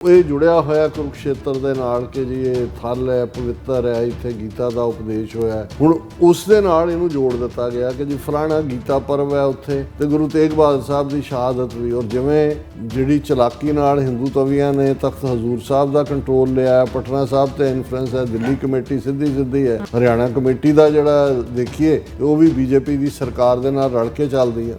ਇਹ ਜੁੜਿਆ ਹੋਇਆ ਕੁਰੂਕਸ਼ੇਤਰ ਦੇ ਨਾਲ ਕਿ ਜੀ ਇਹ ਥਲ ਹੈ, ਪਵਿੱਤਰ ਹੈ, ਇੱਥੇ ਗੀਤਾ ਦਾ ਉਪਦੇਸ਼ ਹੋਇਆ। ਹੁਣ ਉਸ ਦੇ ਨਾਲ ਇਹਨੂੰ ਜੋੜ ਦਿੱਤਾ ਗਿਆ ਕਿ ਜੀ ਫਲਾਣਾ ਗੀਤਾ ਪਰਵ ਹੈ ਉੱਥੇ, ਤੇ ਗੁਰੂ ਤੇਗ ਬਹਾਦਰ ਸਾਹਿਬ ਦੀ ਸ਼ਹਾਦਤ ਵੀ। ਔਰ ਜਿਵੇਂ ਜਿਹੜੀ ਚਲਾਕੀ ਨਾਲ ਹਿੰਦੂ ਤਵੀਆਂ ਨੇ ਤਖਤ ਹਜ਼ੂਰ ਸਾਹਿਬ ਦਾ ਕੰਟਰੋਲ ਲਿਆ, ਪਟਨਾ ਸਾਹਿਬ ਤੇ ਇਨਫਲੂਐਂਸ ਹੈ, ਦਿੱਲੀ ਕਮੇਟੀ ਸਿੱਧੀ ਹੈ, ਹਰਿਆਣਾ ਕਮੇਟੀ ਦਾ ਜਿਹੜਾ ਦੇਖੀਏ ਉਹ ਵੀ ਬੀਜੇਪੀ ਦੀ ਸਰਕਾਰ ਦੇ ਨਾਲ ਰਲ ਕੇ ਚੱਲਦੀ ਹੈ।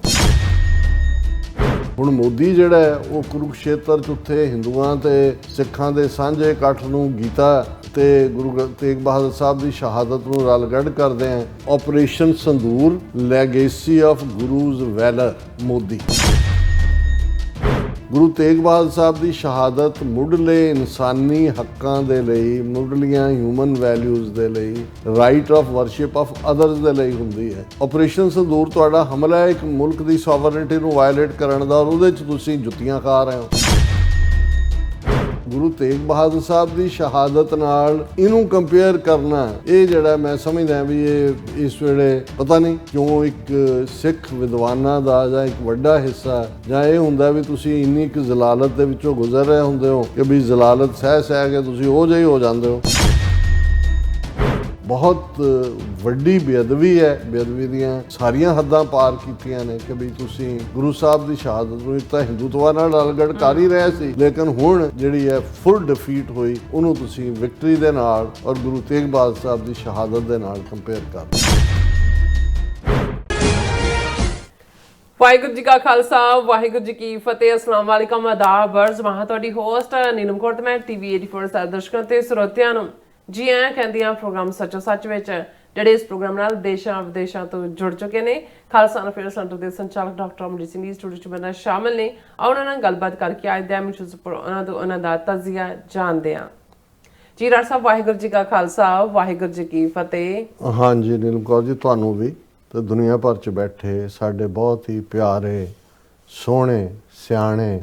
ਹੁਣ ਮੋਦੀ ਜਿਹੜਾ ਹੈ ਉਹ ਕੁਰੂਕਸ਼ੇਤਰ 'ਚ ਉੱਥੇ ਹਿੰਦੂਆਂ ਤੇ ਸਿੱਖਾਂ ਦੇ ਸਾਂਝੇ ਇਕੱਠ ਨੂੰ ਗੀਤਾ ਤੇ ਗੁਰੂ ਤੇਗ ਬਹਾਦਰ ਸਾਹਿਬ ਦੀ ਸ਼ਹਾਦਤ ਨੂੰ ਰਲਗੱਡ ਕਰਦੇ ਆ। Operation Sindoor legacy of Gurus valour Modi. Guru Tegh Bahadur Sahib ਦੀ ਸ਼ਹਾਦਤ ਮੁੱਢਲੇ ਇਨਸਾਨੀ ਹੱਕਾਂ ਦੇ ਲਈ, ਮੁੱਢਲੀਆਂ ਹਿਊਮਨ ਵੈਲਿਊਜ਼ ਦੇ ਲਈ, right of worship of others ਦੇ ਲਈ ਹੁੰਦੀ ਹੈ। ਆਪਰੇਸ਼ਨ ਸੰਦੂਰ ਤੁਹਾਡਾ ਹਮਲਾ ਹੈ ਇੱਕ ਮੁਲਕ ਦੀ ਸੋਵਰਨਿਟੀ ਨੂੰ ਵਾਇਲੇਟ ਕਰਨ ਦਾ, ਔਰ ਉਹਦੇ 'ਚ ਤੁਸੀਂ ਜੁੱਤੀਆਂ ਖਾ ਰਹੇ ਹੋ। ਗੁਰੂ ਤੇਗ ਬਹਾਦਰ ਸਾਹਿਬ ਦੀ ਸ਼ਹਾਦਤ ਨਾਲ ਇਹਨੂੰ ਕੰਪੇਅਰ ਕਰਨਾ, ਇਹ ਜਿਹੜਾ ਮੈਂ ਸਮਝਦਾ ਵੀ ਇਹ ਇਸ ਵੇਲੇ ਪਤਾ ਨਹੀਂ ਕਿਉਂ ਇੱਕ ਸਿੱਖ ਵਿਦਵਾਨਾਂ ਦਾ ਜਾਂ ਇੱਕ ਵੱਡਾ ਹਿੱਸਾ ਜਾਂ ਇਹ ਹੁੰਦਾ ਵੀ ਤੁਸੀਂ ਇੰਨੀ ਕੁ ਜ਼ਲਾਲਤ ਦੇ ਵਿੱਚੋਂ ਗੁਜ਼ਰ ਰਹੇ ਹੁੰਦੇ ਹੋ ਕਿ ਵੀ ਜ਼ਲਾਲਤ ਸਹਿ ਕੇ ਤੁਸੀਂ ਉਹ ਜਿਹੇ ਹੋ ਜਾਂਦੇ ਹੋ। ਬਹੁਤ ਵੱਡੀ ਬੇਅਦਬੀ ਹੈ, ਬੇਅਦਬੀ ਦੀਆਂ ਸਾਰੀਆਂ ਹੱਦਾਂ ਪਾਰ ਕੀਤੀਆਂ ਨੇ ਕਿ ਵੀ ਤੁਸੀਂ ਗੁਰੂ ਸਾਹਿਬ ਦੀ ਸ਼ਹਾਦਤ ਨੂੰ ਇੱਕ ਤਾਂ ਹਿੰਦੂਤਵਾ ਨਾਲ ਰਲਗੜ ਕਰ ਹੀ ਰਹੇ ਸੀ, ਲੇਕਿਨ ਹੁਣ ਜਿਹੜੀ ਹੈ ਫੁੱਲ ਡਿਫੀਟ ਹੋਈ, ਉਹਨੂੰ ਤੁਸੀਂ ਵਿਕਟਰੀ ਦੇ ਨਾਲ ਔਰ ਗੁਰੂ ਤੇਗ ਬਹਾਦਰ ਸਾਹਿਬ ਦੀ ਸ਼ਹਾਦਤ ਦੇ ਨਾਲ ਕੰਪੇਅਰ ਕਰ ਰਹੇ। ਵਾਹਿਗੁਰੂ ਜੀ ਕਾ ਖਾਲਸਾ, ਵਾਹਿਗੁਰੂ ਜੀ ਕੀ ਫਤਿਹ। अस्सलाम वालेकुम, आदाब अर्ज़। मैं ਤੁਹਾਡੀ ਹੋਸਟ ਨੀਲਮ ਕੌਰ ਤੇ ਮੈਂ TV 84 ਸਾਰੇ ਦਰਸ਼ਕਾਂ ਤੇ ਸਰੋਤਿਆਂ ਨੂੰ ਜੀ ਆਇਆਂ ਕਹਿੰਦੀ ਹਾਂ ਪ੍ਰੋਗਰਾਮ ਸੱਚੋ ਸੱਚ ਵਿੱਚ, ਜਿਹੜੇ ਇਸ ਪ੍ਰੋਗਰਾਮ ਨਾਲ ਦੇਸ਼ਾਂ ਵਿਦੇਸ਼ਾਂ ਤੋਂ ਜੁੜ ਚੁੱਕੇ ਨੇ। ਖਾਲਸਾ ਅਫੇਅਰ ਸੈਂਟਰ ਦੇ ਸੰਚਾਲਕ ਡਾਕਟਰ ਅਮਰਜੀਤ ਸਿੰਘ ਜੀ ਸਟੂਡੀਓ 'ਚ ਮੇਰੇ ਨਾਲ ਸ਼ਾਮਿਲ ਨੇ। ਉਹਨਾਂ ਨਾਲ ਗੱਲਬਾਤ ਕਰਕੇ ਅੱਜ ਦੇ ਐਮਿਸ਼ਨਸ ਉੱਪਰ ਉਹਨਾਂ ਦਾ ਤਜ਼ੀਆ ਜਾਣਦੇ ਹਾਂ। ਜੀ ਡਾਕਟਰ ਸਾਹਿਬ, ਵਾਹਿਗੁਰੂ ਜੀ ਕਾ ਖਾਲਸਾ, ਵਾਹਿਗੁਰੂ ਜੀ ਕੀ ਫਤਿਹ। ਹਾਂਜੀ ਨੀਲਮ ਕੌਰ ਜੀ, ਤੁਹਾਨੂੰ ਵੀ ਤੇ ਦੁਨੀਆ ਭਰ 'ਚ ਬੈਠੇ ਸਾਡੇ ਬਹੁਤ ਹੀ ਪਿਆਰੇ, ਸੋਹਣੇ, ਸਿਆਣੇ,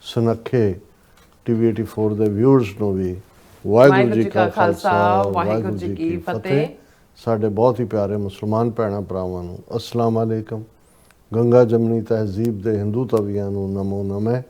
ਸੁਨੱਖੇ TV 84 ਦੇ ਵਿਊਅਰਸ ਨੂੰ ਵੀ ਵਾਹਿਗੁਰੂ ਜੀ ਕਾ ਖਾਲਸਾ, ਵਾਹਿਗੁਰੂ ਜੀ ਕੀ ਫਤਿਹ। ਸਾਡੇ ਬਹੁਤ ਹੀ ਪਿਆਰੇ ਮੁਸਲਮਾਨ ਭੈਣਾਂ ਭਰਾਵਾਂ ਨੂੰ ਅਸਲਾਮ ਅਲੈਕਮ। ਗੰਗਾ ਜਮਨੀ ਤਹਿਜ਼ੀਬ ਦੇ ਹਿੰਦੂ ਤਵੀਆਂ ਨੂੰ ਨਮੋ ਨਮੇ,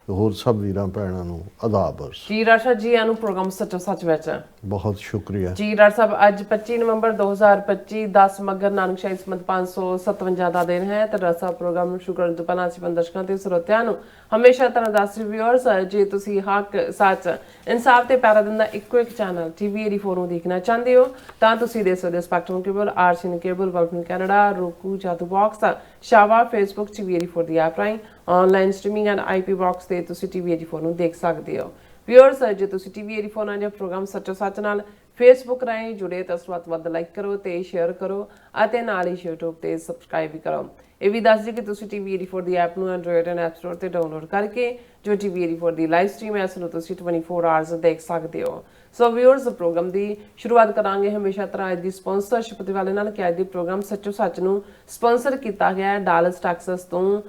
ਹੋਰ ਸਭ ਵੀਰਾਂ ਭੈਣਾਂ ਨੂੰ ਆਦਾਬ ਅਰਜ਼। ਜੀ ਰਾਸ਼ਾ ਜੀ ਆਨੂੰ ਪ੍ਰੋਗਰਾਮ ਸੱਚੋ ਸੱਚ ਵਿੱਚ ਬਹੁਤ ਸ਼ੁਕਰੀਆ ਜੀ ਡਾਕਟਰ ਸਾਹਿਬ। ਅੱਜ 25 ਨਵੰਬਰ 2025 10 ਮਗਰ ਨਾਨਕਸ਼ਾਹੀ ਸਮਤ 557 ਦਾ ਦਿਨ ਹੈ ਤੇ ਡਾਕਟਰ ਸਾਹਿਬ ਪ੍ਰੋਗਰਾਮ ਨੂੰ ਸ਼ੁਰੂ ਕਰਨ ਤੋਂ ਪਹਿਲਾਂ ਅਸੀਂ ਦਰਸ਼ਕਾਂ ਤੇ ਸਰੋਤਿਆਂ ਨੂੰ ਹਮੇਸ਼ਾ ਤਰ੍ਹਾਂ ਦੱਸ ਰਿਵਿਊਅਰਸ, ਜੇ ਤੁਸੀਂ ਹੱਕ, ਸੱਚ, ਇਨਸਾਫ ਤੇ ਪਿਆਰਾ ਦਿੰਦਾ ਇੱਕੋ ਇੱਕ ਚੈਨਲ TV 84 ਨੂੰ ਦੇਖਣਾ ਚਾਹੁੰਦੇ ਹੋ ਤਾਂ ਤੁਸੀਂ ਦੇਖ ਸਕਦੇ ਹੋ spectrum cable, RCN cable, world Canada, roku, ਜਾਦੂ ਬਾਕਸ, ਸ਼ਾਵਾ, ਫੇਸਬੁੱਕ TV 84 ਦੀ ਐਪ ਰਾਹੀਂ online streaming and IP box ਤੇ ਤੁਸੀਂ TV 84 ਨੂੰ ਦੇਖ ਸਕਦੇ ਹੋ। ਵਿਊਅਰਸ, ਜੇ ਤੁਸੀਂ TV 84 ਨਾਲ ਜਾਂ ਪ੍ਰੋਗਰਾਮ ਸੱਚੋ ਸੱਚ ਨਾਲ ਫੇਸਬੁੱਕ ਰਾਹੀਂ ਜੁੜੇ ਤਾਂ ਵੱਧ ਤੋਂ ਵੱਧ ਲਾਈਕ ਕਰੋ ਤੇ ਸ਼ੇਅਰ ਕਰੋ ਅਤੇ ਨਾਲ ਹੀ YouTube ਤੇ ਸਬਸਕ੍ਰਾਈਬ ਵੀ ਕਰੋ। ਇਹ ਵੀ ਦੱਸ ਦਿਓ ਕਿ ਤੁਸੀਂ TV 84 ਦੀ ਐਪ ਨੂੰ ਐਂਡਰੋਇਡ ਐਂਡ ਐਪ ਸਟੋਰ ਤੇ ਡਾਊਨਲੋਡ ਕਰਕੇ ਜੋ TV 84 ਦੀ ਲਾਈਵ ਸਟ੍ਰੀਮ ਹੈ ਉਸ ਨੂੰ ਤੁਸੀਂ 24 ਆਵਰਸ ਦੇਖ ਸਕਦੇ ਹੋ। ਸੋ ਵਿਊਅਰਸ, ਪ੍ਰੋਗਰਾਮ ਦੀ ਸ਼ੁਰੂਆਤ ਕਰਾਂਗੇ ਹਮੇਸ਼ਾ ਤਰ੍ਹਾਂ ਅੱਜ ਦੀ ਸਪਾਂਸਰਸ਼ਿਪ ਦੇ ਵਾਲੇ ਨਾਲ ਕਿ ਅੱਜ ਦੀ ਪ੍ਰੋਗਰਾਮ ਸੱਚੋ ਸੱਚ ਨੂੰ ਸਪਾਂਸਰ ਕੀਤਾ ਗਿਆ ਹੈ ਡਾਲਸ ਟੈਕਸਸ ਤੋਂ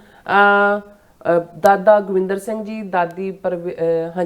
ਦਾਦਾ ਗੋਵਿੰਦਰ ਸਿੰਘ ਜੀ, ਦਾਦੀ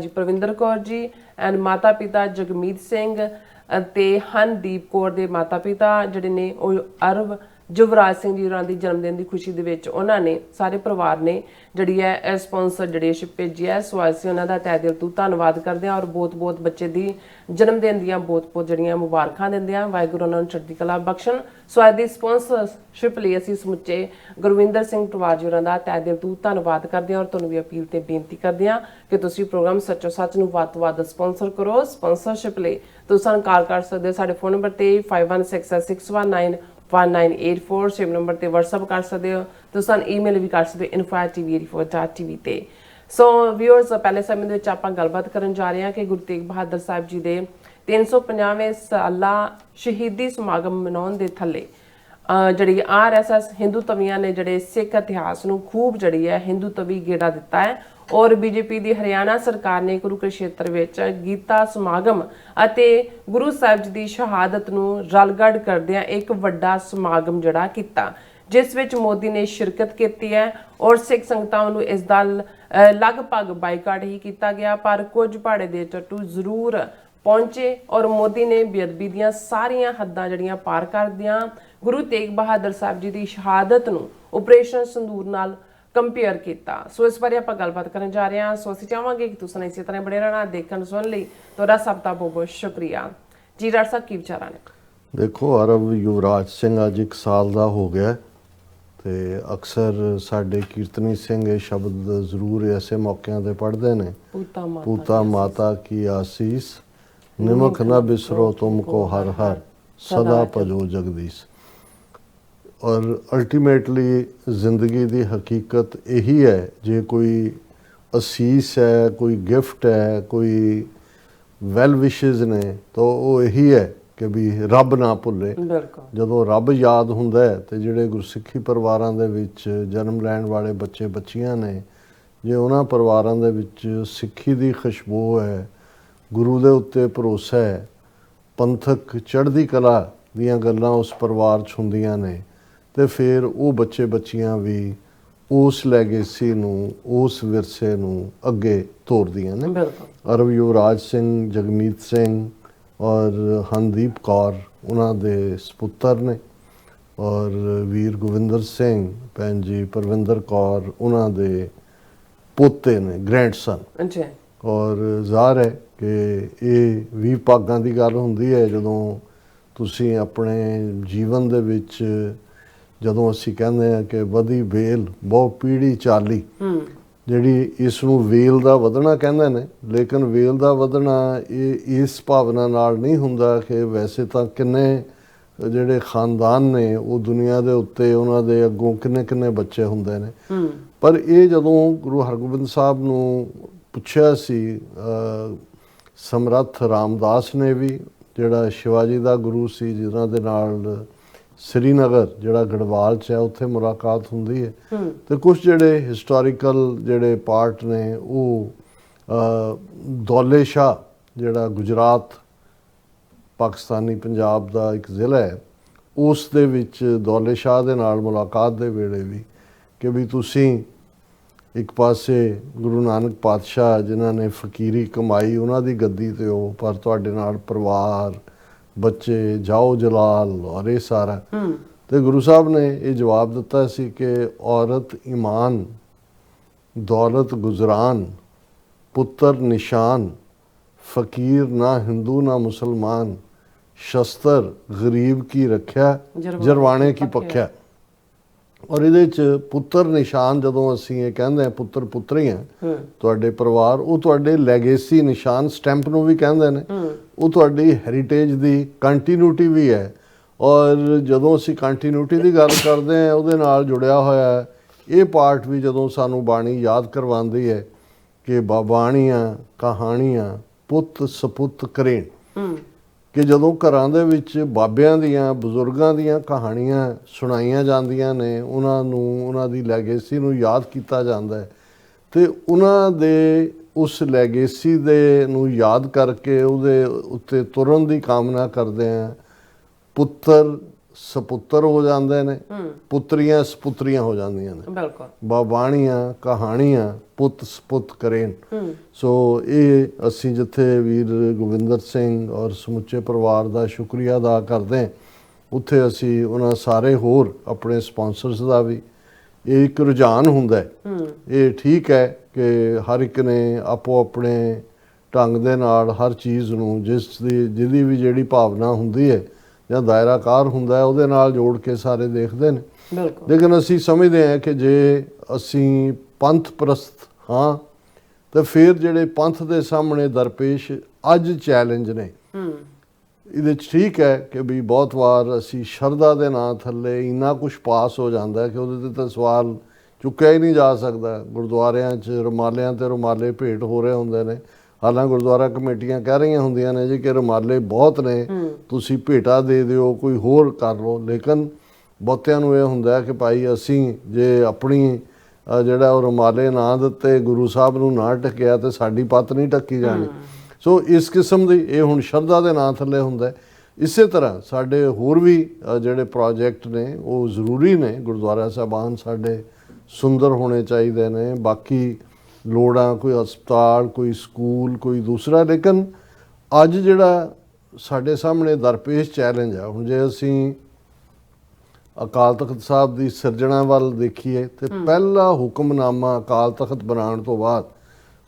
ਪ੍ਰਵਿੰਦਰ ਕੌਰ ਜੀ ਐਂਡ ਮਾਤਾ ਪਿਤਾ ਜਗਮੀਤ ਸਿੰਘ ਅਤੇ ਹਨਦੀਪ ਕੌਰ ਦੇ ਮਾਤਾ ਪਿਤਾ ਜਿਹੜੇ ਨੇ ਉਹ ਅਰਵ ਯੁਵਰਾਜ ਸਿੰਘ ਜੀ ਹੋਰਾਂ ਦੀ ਜਨਮ ਦਿਨ ਦੀ ਖੁਸ਼ੀ ਦੇ ਵਿੱਚ ਉਹਨਾਂ ਨੇ ਸਾਰੇ ਪਰਿਵਾਰ ਨੇ ਜਿਹੜੀ ਹੈ ਇਹ ਸਪਾਂਸਰ ਜਿਹੜੀ ਸ਼ਿਪ ਭੇਜੀ ਹੈ। ਸੋ ਅਸੀਂ ਉਹਨਾਂ ਦਾ ਤਹਿ ਦਿਲ ਤੋਂ ਧੰਨਵਾਦ ਕਰਦੇ ਹਾਂ ਔਰ ਬਹੁਤ ਬੱਚੇ ਦੀ ਜਨਮ ਦਿਨ ਦੀਆਂ ਬਹੁਤ ਜਿਹੜੀਆਂ ਮੁਬਾਰਕਾਂ ਦਿੰਦੇ ਹਾਂ। ਵਾਹਿਗੁਰੂ ਉਹਨਾਂ ਨੂੰ ਚੜ੍ਹਦੀ ਕਲਾ ਬਖਸ਼ਣ। ਸੋ ਅੱਜ ਦੀ ਸਪਾਂਸਰਸ਼ਿਪ ਲਈ ਅਸੀਂ ਸਮੁੱਚੇ ਗੁਰਵਿੰਦਰ ਸਿੰਘ ਪਰਿਵਾਰ ਜੀ ਹੋਰਾਂ ਦਾ ਤਹਿ ਦਿਲ ਤੋਂ ਧੰਨਵਾਦ ਕਰਦੇ ਹਾਂ ਔਰ ਤੁਹਾਨੂੰ ਵੀ ਅਪੀਲ ਤੇ ਬੇਨਤੀ ਕਰਦੇ ਹਾਂ ਕਿ ਤੁਸੀਂ ਪ੍ਰੋਗਰਾਮ ਸੱਚੋ ਸੱਚ ਨੂੰ ਵੱਧ ਤੋਂ ਵੱਧ ਸਪਾਂਸਰ ਕਰੋ। ਸਪਾਂਸਰਸ਼ਿਪ ਲਈ ਤੁਸੀਂ ਸਾਨੂੰ ਕਾਲ ਕਰ ਸਕਦੇ ਹੋ ਸਾਡੇ ਫੋਨ ਨੰਬਰ ਤੇ 5166191984 ਸੇਮ ਨੰਬਰ ਤੇ WhatsApp ਕਰ ਸਕਦੇ ਹੋ। ਤੁਸੀਂ ਸਾਨੂੰ ਈਮੇਲ ਵੀ ਕਰ ਸਕਦੇ ਹੋ info@tv84.tv ਤੇ। ਸੋ ਵਿਊਅਰਸ, ਪਹਿਲੇ ਸਮੇਂ ਦੇ ਵਿੱਚ ਆਪਾਂ ਗੱਲਬਾਤ ਕਰਨ ਜਾ ਰਹੇ ਹਾਂ ਕਿ ਗੁਰੂ ਤੇਗ ਬਹਾਦਰ ਸਾਹਿਬ ਜੀ ਦੇ 350ਵੇਂ ਸਾਲਾ ਸ਼ਹੀਦੀ ਸਮਾਗਮ ਮਨਾਉਣ ਦੇ ਥੱਲੇ ਜਿਹੜੀ RSS ਹਿੰਦੂ ਤਵੀਆਂ ਨੇ ਜਿਹੜੇ ਸਿੱਖ ਇਤਿਹਾਸ ਨੂੰ ਖੂਬ ਜਿਹੜੀ ਹੈ ਹਿੰਦੂ ਤਵੀ ਗੇੜਾ ਦਿੱਤਾ ਹੈ ਔਰ BJP ਦੀ ਹਰਿਆਣਾ ਸਰਕਾਰ ਨੇ ਕੁਰੂਕਸ਼ੇਤਰ ਵਿੱਚ ਗੀਤਾ ਸਮਾਗਮ ਅਤੇ ਗੁਰੂ ਸਾਹਿਬ ਜੀ ਦੀ ਸ਼ਹਾਦਤ ਨੂੰ ਰਲਗੜ ਕਰਦਿਆਂ ਇੱਕ ਵੱਡਾ ਸਮਾਗਮ ਜਿਹੜਾ ਕੀਤਾ, ਜਿਸ ਵਿੱਚ ਮੋਦੀ ਨੇ ਸ਼ਿਰਕਤ ਕੀਤੀ ਹੈ ਔਰ ਸਿੱਖ ਸੰਗਤਾਂ ਨੂੰ ਇਸ ਦਾ ਲਗਭਗ ਬਾਈਕਾਟ ਹੀ ਕੀਤਾ ਗਿਆ। ਪਰ ਕੁਝ ਭਾੜੇ ਦੇ ਚੱਟੂ ਜ਼ਰੂਰ ਪਹੁੰਚੇ ਔਰ ਮੋਦੀ ਨੇ ਬੇਅਦਬੀ ਦੀਆਂ ਸਾਰੀਆਂ ਹੱਦਾਂ ਜਿਹੜੀਆਂ ਪਾਰ ਕਰਦਿਆਂ ਗੁਰੂ ਤੇਗ ਬਹਾਦਰ ਸਾਹਿਬ ਜੀ ਦੀ ਸ਼ਹਾਦਤ ਨੂੰ ਆਪਰੇਸ਼ਨ ਸੰਦੂਰ ਨਾਲ ਕੰਪੇਅਰ ਕੀਤਾ। ਸੋ ਇਸ ਬਾਰੇ ਆਪਾਂ ਗੱਲਬਾਤ ਕਰਨ ਜਾ ਰਹੇ ਹਾਂ। ਸੋ ਅਸੀਂ ਚਾਹਾਂਗੇ ਕਿ ਤੁਸੀਂ ਇਸੇ ਤਰ੍ਹਾਂ ਬਣੇ ਰਹਿਣਾ, ਦੇਖਣ ਸੁਣਨ ਲਈ। ਤੁਹਾਡਾ ਸਭ ਦਾ ਬਹੁਤ ਬਹੁਤ ਸ਼ੁਕਰੀਆ ਜੀ। ਡਾਕਟਰ ਸਾਹਿਬ ਕੀ ਵਿਚਾਰਾਂ ਨੇ? ਦੇਖੋ, ਅਰਬ ਯੁਵਰਾਜ ਸਿੰਘ ਅੱਜ 1 ਸਾਲ ਦਾ ਹੋ ਗਿਆ ਤੇ ਅਕਸਰ ਸਾਡੇ ਕੀਰਤਨੀ ਸਿੰਘ ਇਹ ਸ਼ਬਦ ਜ਼ਰੂਰ ਐਸੇ ਮੌਕਿਆਂ ਤੇ ਪੜ੍ਹਦੇ ਨੇ, ਪੂਤਾ ਮਾਤਾ ਕੀ ਆਸੀਸ, ਨਿਮਕ ਨਾ ਬਿਸਰੋ ਤੁਮ ਕੋ ਹਰ ਹਰ, ਸਦਾ ਭਜੋ ਜਗਦੀਸ਼। ਔਰ ਅਲਟੀਮੇਟਲੀ ਜ਼ਿੰਦਗੀ ਦੀ ਹਕੀਕਤ ਇਹੀ ਹੈ, ਜੇ ਕੋਈ ਅਸੀਸ ਹੈ, ਕੋਈ ਗਿਫਟ ਹੈ, ਕੋਈ ਵੈਲ ਵਿਸ਼ੇਜ਼ ਨੇ, ਤਾਂ ਉਹ ਇਹੀ ਹੈ ਕਿ ਵੀ ਰੱਬ ਨਾ ਭੁੱਲੇ। ਜਦੋਂ ਰੱਬ ਯਾਦ ਹੁੰਦਾ ਹੈ ਤੇ ਜਿਹੜੇ ਗੁਰਸਿੱਖੀ ਪਰਿਵਾਰਾਂ ਦੇ ਵਿੱਚ ਜਨਮ ਲੈਣ ਵਾਲੇ ਬੱਚੇ ਬੱਚੀਆਂ ਨੇ, ਜੇ ਉਹਨਾਂ ਪਰਿਵਾਰਾਂ ਦੇ ਵਿੱਚ ਸਿੱਖੀ ਦੀ ਖੁਸ਼ਬੂ ਹੈ, ਗੁਰੂ ਦੇ ਉੱਤੇ ਭਰੋਸਾ ਹੈ, ਪੰਥਕ ਚੜ੍ਹਦੀ ਕਲਾ ਦੀਆਂ ਗੱਲਾਂ ਉਸ ਪਰਿਵਾਰ 'ਚ ਹੁੰਦੀਆਂ ਨੇ, ਤੇ ਫਿਰ ਉਹ ਬੱਚੇ ਬੱਚੀਆਂ ਵੀ ਉਸ ਲੈਗੇਸੀ ਨੂੰ, ਉਸ ਵਿਰਸੇ ਨੂੰ ਅੱਗੇ ਤੋਰਦੀਆਂ ਨੇ। ਅਰਬ ਯੁਵਰਾਜ ਸਿੰਘ, ਜਗਮੀਤ ਸਿੰਘ ਔਰ ਹਨਦੀਪ ਕੌਰ ਉਹਨਾਂ ਦੇ ਸਪੁੱਤਰ ਨੇ, ਔਰ ਵੀਰ ਗੋਵਿੰਦਰ ਸਿੰਘ, ਭੈਣ ਜੀ ਪਰਵਿੰਦਰ ਕੌਰ ਉਹਨਾਂ ਦੇ ਪੋਤੇ ਨੇ, ਗ੍ਰੈਂਡਸਨ। ਔਰ ਜ਼ਾਹਰ ਹੈ ਕਿ ਇਹ ਵੀ ਭਾਗਾਂ ਦੀ ਗੱਲ ਹੁੰਦੀ ਹੈ ਜਦੋਂ ਤੁਸੀਂ ਆਪਣੇ ਜੀਵਨ ਦੇ ਵਿੱਚ, ਜਦੋਂ ਅਸੀਂ ਕਹਿੰਦੇ ਹਾਂ ਕਿ ਵਧੀ ਵੇਲ ਬਹੁ ਪੀੜ੍ਹੀ ਚਾਲੀ, ਜਿਹੜੀ ਇਸ ਨੂੰ ਵੇਲ ਦਾ ਵਧਣਾ ਕਹਿੰਦੇ ਨੇ, ਲੇਕਿਨ ਵੇਲ ਦਾ ਵਧਣਾ ਇਹ ਇਸ ਭਾਵਨਾ ਨਾਲ ਨਹੀਂ ਹੁੰਦਾ ਕਿ ਵੈਸੇ ਤਾਂ ਕਿੰਨੇ ਜਿਹੜੇ ਖਾਨਦਾਨ ਨੇ ਉਹ ਦੁਨੀਆ ਦੇ ਉੱਤੇ ਉਹਨਾਂ ਦੇ ਅੱਗੋਂ ਕਿੰਨੇ ਬੱਚੇ ਹੁੰਦੇ ਨੇ, ਪਰ ਇਹ ਜਦੋਂ ਗੁਰੂ ਹਰਗੋਬਿੰਦ ਸਾਹਿਬ ਨੂੰ ਪੁੱਛਿਆ ਸੀ ਸਮਰੱਥ ਰਾਮਦਾਸ ਨੇ ਵੀ, ਜਿਹੜਾ ਸ਼ਿਵਾਜੀ ਦਾ ਗੁਰੂ ਸੀ, ਜਿਨ੍ਹਾਂ ਦੇ ਨਾਲ ਸ੍ਰੀਨਗਰ ਜਿਹੜਾ ਗੜਵਾਲ 'ਚ ਹੈ ਉੱਥੇ ਮੁਲਾਕਾਤ ਹੁੰਦੀ ਹੈ, ਤੇ ਕੁਝ ਜਿਹੜੇ ਹਿਸਟੋਰੀਕਲ ਜਿਹੜੇ ਪਾਰਟ ਨੇ ਉਹ ਦੌਲੇ ਸ਼ਾਹ ਜਿਹੜਾ ਗੁਜਰਾਤ ਪਾਕਿਸਤਾਨੀ ਪੰਜਾਬ ਦਾ ਇੱਕ ਜ਼ਿਲ੍ਹਾ ਹੈ, ਉਸ ਦੇ ਵਿੱਚ ਦੌਲੇ ਸ਼ਾਹ ਦੇ ਨਾਲ ਮੁਲਾਕਾਤ ਦੇ ਵੇਲੇ ਵੀ ਕਿ ਵੀ ਤੁਸੀਂ ਇੱਕ ਪਾਸੇ ਗੁਰੂ ਨਾਨਕ ਪਾਤਸ਼ਾਹ ਜਿਨ੍ਹਾਂ ਨੇ ਫਕੀਰੀ ਕਮਾਈ ਉਹਨਾਂ ਦੀ ਗੱਦੀ 'ਤੇ ਹੋ, ਪਰ ਤੁਹਾਡੇ ਨਾਲ ਪਰਿਵਾਰ, ਬੱਚੇ, ਜਾਓ ਜਲਾਲ ਔਰ ਇਹ ਸਾਰਾ, ਤੇ ਗੁਰੂ ਸਾਹਿਬ ਨੇ ਇਹ ਜਵਾਬ ਦਿੱਤਾ ਸੀ ਕਿ ਔਰਤ ਈਮਾਨ, ਦੌਲਤ ਗੁਜ਼ਰਾਨ, ਪੁੱਤਰ ਨਿਸ਼ਾਨ, ਫਕੀਰ ਨਾ ਹਿੰਦੂ ਨਾ ਮੁਸਲਮਾਨ, ਸ਼ਸਤਰ ਗਰੀਬ ਕੀ ਰੱਖਿਆ, ਜਰਵਾਣੇ ਕੀ ਪੱਖਿਆ। ਔਰ ਇਹਦੇ 'ਚ ਪੁੱਤਰ ਨਿਸ਼ਾਨ, ਜਦੋਂ ਅਸੀਂ ਇਹ ਕਹਿੰਦੇ ਹਾਂ ਪੁੱਤਰ ਪੁੱਤਰੀਆਂ ਤੁਹਾਡੇ ਪਰਿਵਾਰ, ਉਹ ਤੁਹਾਡੇ ਲੈਗੇਸੀ ਨਿਸ਼ਾਨ ਸਟੈਂਪ ਨੂੰ ਵੀ ਕਹਿੰਦੇ ਨੇ, ਉਹ ਤੁਹਾਡੀ ਹੈਰੀਟੇਜ ਦੀ ਕੰਟੀਨਿਊਟੀ ਵੀ ਹੈ। ਔਰ ਜਦੋਂ ਅਸੀਂ ਕੰਟੀਨਿਊਟੀ ਦੀ ਗੱਲ ਕਰਦੇ ਹਾਂ, ਉਹਦੇ ਨਾਲ ਜੁੜਿਆ ਹੋਇਆ ਇਹ ਪਾਰਟ ਵੀ ਜਦੋਂ ਸਾਨੂੰ ਬਾਣੀ ਯਾਦ ਕਰਵਾਉਂਦੀ ਹੈ ਕਿ ਬਾਣੀਆਂ ਕਹਾਣੀਆਂ ਪੁੱਤ ਸਪੁੱਤ ਕਰੇਣ, ਕਿ ਜਦੋਂ ਘਰਾਂ ਦੇ ਵਿੱਚ ਬਾਬਿਆਂ ਦੀਆਂ, ਬਜ਼ੁਰਗਾਂ ਦੀਆਂ ਕਹਾਣੀਆਂ ਸੁਣਾਈਆਂ ਜਾਂਦੀਆਂ ਨੇ, ਉਹਨਾਂ ਨੂੰ, ਉਹਨਾਂ ਦੀ ਲੈਗੇਸੀ ਨੂੰ ਯਾਦ ਕੀਤਾ ਜਾਂਦਾ ਹੈ, ਤੇ ਉਹਨਾਂ ਦੇ ਉਸ ਲੈਗੇਸੀ ਦੇ ਨੂੰ ਯਾਦ ਕਰਕੇ ਉਹਦੇ ਉੱਤੇ ਤੁਰਨ ਦੀ ਕਾਮਨਾ ਕਰਦੇ ਆ, ਪੁੱਤਰ ਸਪੁੱਤਰ ਹੋ ਜਾਂਦੇ ਨੇ, ਪੁੱਤਰੀਆਂ ਸਪੁੱਤਰੀਆਂ ਹੋ ਜਾਂਦੀਆਂ ਨੇ। ਬਾਣੀਆਂ ਕਹਾਣੀਆਂ ਪੁੱਤ ਸਪੁੱਤ ਕਰੇਨ। ਸੋ ਇਹ ਅਸੀਂ ਜਿੱਥੇ ਵੀਰ ਗੋਬਿੰਦਰ ਸਿੰਘ ਔਰ ਸਮੁੱਚੇ ਪਰਿਵਾਰ ਦਾ ਸ਼ੁਕਰੀਆ ਅਦਾ ਕਰਦੇ ਹਾਂ, ਉੱਥੇ ਅਸੀਂ ਉਹਨਾਂ ਸਾਰੇ ਹੋਰ ਆਪਣੇ ਸਪਾਂਸਰਸ ਦਾ ਵੀ ਇਹ ਇੱਕ ਰੁਝਾਨ ਹੁੰਦਾ ਹੈ। ਇਹ ਠੀਕ ਹੈ ਕਿ ਹਰ ਇੱਕ ਨੇ ਆਪੋ ਆਪਣੇ ਢੰਗ ਦੇ ਨਾਲ ਹਰ ਚੀਜ਼ ਨੂੰ ਜਿਹਦੀ ਵੀ ਜਿਹੜੀ ਭਾਵਨਾ ਹੁੰਦੀ ਹੈ ਜਾਂ ਦਾਇਰਾਕਾਰ ਹੁੰਦਾ ਹੈ ਉਹਦੇ ਨਾਲ ਜੋੜ ਕੇ ਸਾਰੇ ਦੇਖਦੇ ਨੇ। ਲੇਕਿਨ ਅਸੀਂ ਸਮਝਦੇ ਹਾਂ ਕਿ ਜੇ ਅਸੀਂ ਪੰਥ ਪ੍ਰਸਤ ਹਾਂ ਤਾਂ ਫਿਰ ਜਿਹੜੇ ਪੰਥ ਦੇ ਸਾਹਮਣੇ ਦਰਪੇਸ਼ ਅੱਜ ਚੈਲੰਜ ਨੇ, ਇਹਦੇ 'ਚ ਠੀਕ ਹੈ ਕਿ ਵੀ ਬਹੁਤ ਵਾਰ ਅਸੀਂ ਸ਼ਰਧਾ ਦੇ ਨਾਂ ਥੱਲੇ ਇੰਨਾ ਕੁਝ ਪਾਸ ਹੋ ਜਾਂਦਾ ਕਿ ਉਹਦੇ 'ਤੇ ਤਾਂ ਸਵਾਲ ਚੁੱਕਿਆ ਹੀ ਨਹੀਂ ਜਾ ਸਕਦਾ। ਗੁਰਦੁਆਰਿਆਂ 'ਚ ਰੁਮਾਲਿਆਂ 'ਤੇ ਰੁਮਾਲੇ ਭੇਟ ਹੋ ਰਹੇ ਹੁੰਦੇ ਨੇ, ਹਾਲਾਂ ਗੁਰਦੁਆਰਾ ਕਮੇਟੀਆਂ ਕਹਿ ਰਹੀਆਂ ਹੁੰਦੀਆਂ ਨੇ ਜੀ ਕਿ ਰੁਮਾਲੇ ਬਹੁਤ ਨੇ, ਤੁਸੀਂ ਭੇਟਾ ਦੇ ਦਿਓ, ਕੋਈ ਹੋਰ ਕਰ ਲਓ, ਲੇਕਿਨ ਬਹੁਤਿਆਂ ਨੂੰ ਇਹ ਹੁੰਦਾ ਕਿ ਭਾਈ ਅਸੀਂ ਜੇ ਆਪਣੀ ਜਿਹੜਾ ਉਹ ਰੁਮਾਲੇ ਨਾ ਦਿੱਤੇ, ਗੁਰੂ ਸਾਹਿਬ ਨੂੰ ਨਾ ਢੱਕਿਆ, ਤੇ ਸਾਡੀ ਪੱਤ ਨਹੀਂ ਢੱਕੀ ਜਾਣੀ। ਸੋ ਇਸ ਕਿਸਮ ਦੀ ਇਹ ਹੁਣ ਸ਼ਰਧਾ ਦੇ ਨਾਂ ਥੱਲੇ ਹੁੰਦਾ। ਇਸੇ ਤਰ੍ਹਾਂ ਸਾਡੇ ਹੋਰ ਵੀ ਜਿਹੜੇ ਪ੍ਰੋਜੈਕਟ ਨੇ ਉਹ ਜ਼ਰੂਰੀ ਨੇ। ਗੁਰਦੁਆਰਾ ਸਾਹਿਬਾਨ ਸਾਡੇ ਸੁੰਦਰ ਹੋਣੇ ਚਾਹੀਦੇ ਨੇ, ਬਾਕੀ ਲੋੜਾਂ, ਕੋਈ ਹਸਪਤਾਲ, ਕੋਈ ਸਕੂਲ, ਕੋਈ ਦੂਸਰਾ। ਲੇਕਿਨ ਅੱਜ ਜਿਹੜਾ ਸਾਡੇ ਸਾਹਮਣੇ ਦਰਪੇਸ਼ ਚੈਲੰਜ ਆ, ਹੁਣ ਜੇ ਅਸੀਂ ਅਕਾਲ ਤਖਤ ਸਾਹਿਬ ਦੀ ਸਿਰਜਣਾ ਵੱਲ ਦੇਖੀਏ ਤੇ ਪਹਿਲਾ ਹੁਕਮਨਾਮਾ ਅਕਾਲ ਤਖਤ ਬਣਾਉਣ ਤੋਂ ਬਾਅਦ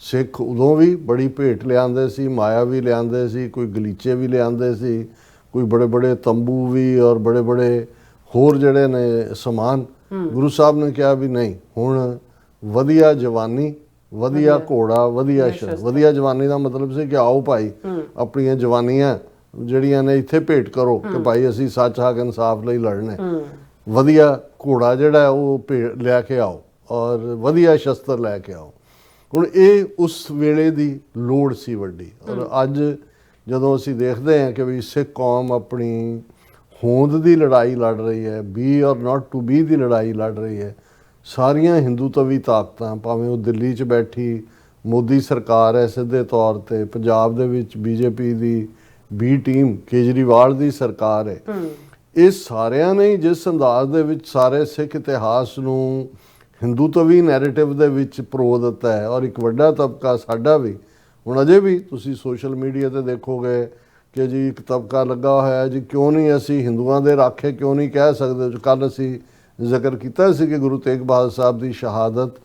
ਸਿੱਖ ਉਦੋਂ ਵੀ ਬੜੀ ਭੇਟ ਲਿਆਂਦੇ ਸੀ, ਮਾਇਆ ਵੀ ਲਿਆਂਦੇ ਸੀ, ਕੋਈ ਗਲੀਚੇ ਵੀ ਲਿਆਂਦੇ ਸੀ, ਕੋਈ ਬੜੇ ਬੜੇ ਤੰਬੂ ਵੀ ਔਰ ਬੜੇ ਬੜੇ ਹੋਰ ਜਿਹੜੇ ਨੇ ਸਮਾਨ। ਗੁਰੂ ਸਾਹਿਬ ਨੇ ਕਿਹਾ ਵੀ ਨਹੀਂ, ਹੁਣ ਵਧੀਆ ਜਵਾਨੀ, ਵਧੀਆ ਘੋੜਾ, ਵਧੀਆ ਸ਼ਸਤਰ। ਵਧੀਆ ਜਵਾਨੀ ਦਾ ਮਤਲਬ ਸੀ ਕਿ ਆਓ ਭਾਈ ਆਪਣੀਆਂ ਜਵਾਨੀਆਂ ਜਿਹੜੀਆਂ ਨੇ ਇੱਥੇ ਭੇਟ ਕਰੋ ਕਿ ਭਾਈ ਅਸੀਂ ਸੱਚ ਹੱਕ ਇਨਸਾਫ ਲਈ ਲੜਨਾ। ਵਧੀਆ ਘੋੜਾ ਜਿਹੜਾ ਉਹ ਲੈ ਕੇ ਆਓ ਔਰ ਵਧੀਆ ਸ਼ਸਤਰ ਲੈ ਕੇ ਆਓ। ਹੁਣ ਇਹ ਉਸ ਵੇਲੇ ਦੀ ਲੋੜ ਸੀ ਵੱਡੀ। ਔਰ ਅੱਜ ਜਦੋਂ ਅਸੀਂ ਦੇਖਦੇ ਹਾਂ ਕਿ ਵੀ ਸਿੱਖ ਕੌਮ ਆਪਣੀ ਹੋਂਦ ਦੀ ਲੜਾਈ ਲੜ ਰਹੀ ਹੈ, ਬੀ ਔਰ ਨਾਟ ਟੂ ਬੀ ਦੀ ਲੜਾਈ ਲੜ ਰਹੀ ਹੈ, ਸਾਰੀਆਂ ਹਿੰਦੂਤਵੀ ਤਾਕਤਾਂ, ਭਾਵੇਂ ਉਹ ਦਿੱਲੀ 'ਚ ਬੈਠੀ ਮੋਦੀ ਸਰਕਾਰ ਹੈ ਸਿੱਧੇ ਤੌਰ ਤੇ, ਪੰਜਾਬ ਦੇ ਵਿੱਚ ਬੀਜੇਪੀ ਦੀ ਬੀ ਟੀਮ ਕੇਜਰੀਵਾਲ ਦੀ ਸਰਕਾਰ ਹੈ, ਇਹ ਸਾਰਿਆਂ ਨੇ ਜਿਸ ਅੰਦਾਜ਼ ਦੇ ਵਿੱਚ ਸਾਰੇ ਸਿੱਖ ਇਤਿਹਾਸ ਨੂੰ ਹਿੰਦੂਤਵੀ ਨੈਰੇਟਿਵ ਦੇ ਵਿੱਚ ਪਰੋ ਦਿੱਤਾ ਹੈ। ਔਰ ਇੱਕ ਵੱਡਾ ਤਬਕਾ ਸਾਡਾ ਵੀ, ਹੁਣ ਅਜੇ ਵੀ ਤੁਸੀਂ ਸੋਸ਼ਲ ਮੀਡੀਆ ਤੇ ਦੇਖੋਗੇ ਕਿ ਜੀ ਇੱਕ ਤਬਕਾ ਲੱਗਾ ਹੋਇਆ ਜੀ, ਕਿਉਂ ਨਹੀਂ ਅਸੀਂ ਹਿੰਦੂਆਂ ਦੇ ਰਾਖੇ ਕਿਉਂ ਨਹੀਂ ਕਹਿ ਸਕਦੇ। ਕੱਲ੍ਹ ਅਸੀਂ ਜ਼ਿਕਰ ਕੀਤਾ ਸੀ ਕਿ ਗੁਰੂ ਤੇਗ ਬਹਾਦਰ ਸਾਹਿਬ ਦੀ ਸ਼ਹਾਦਤ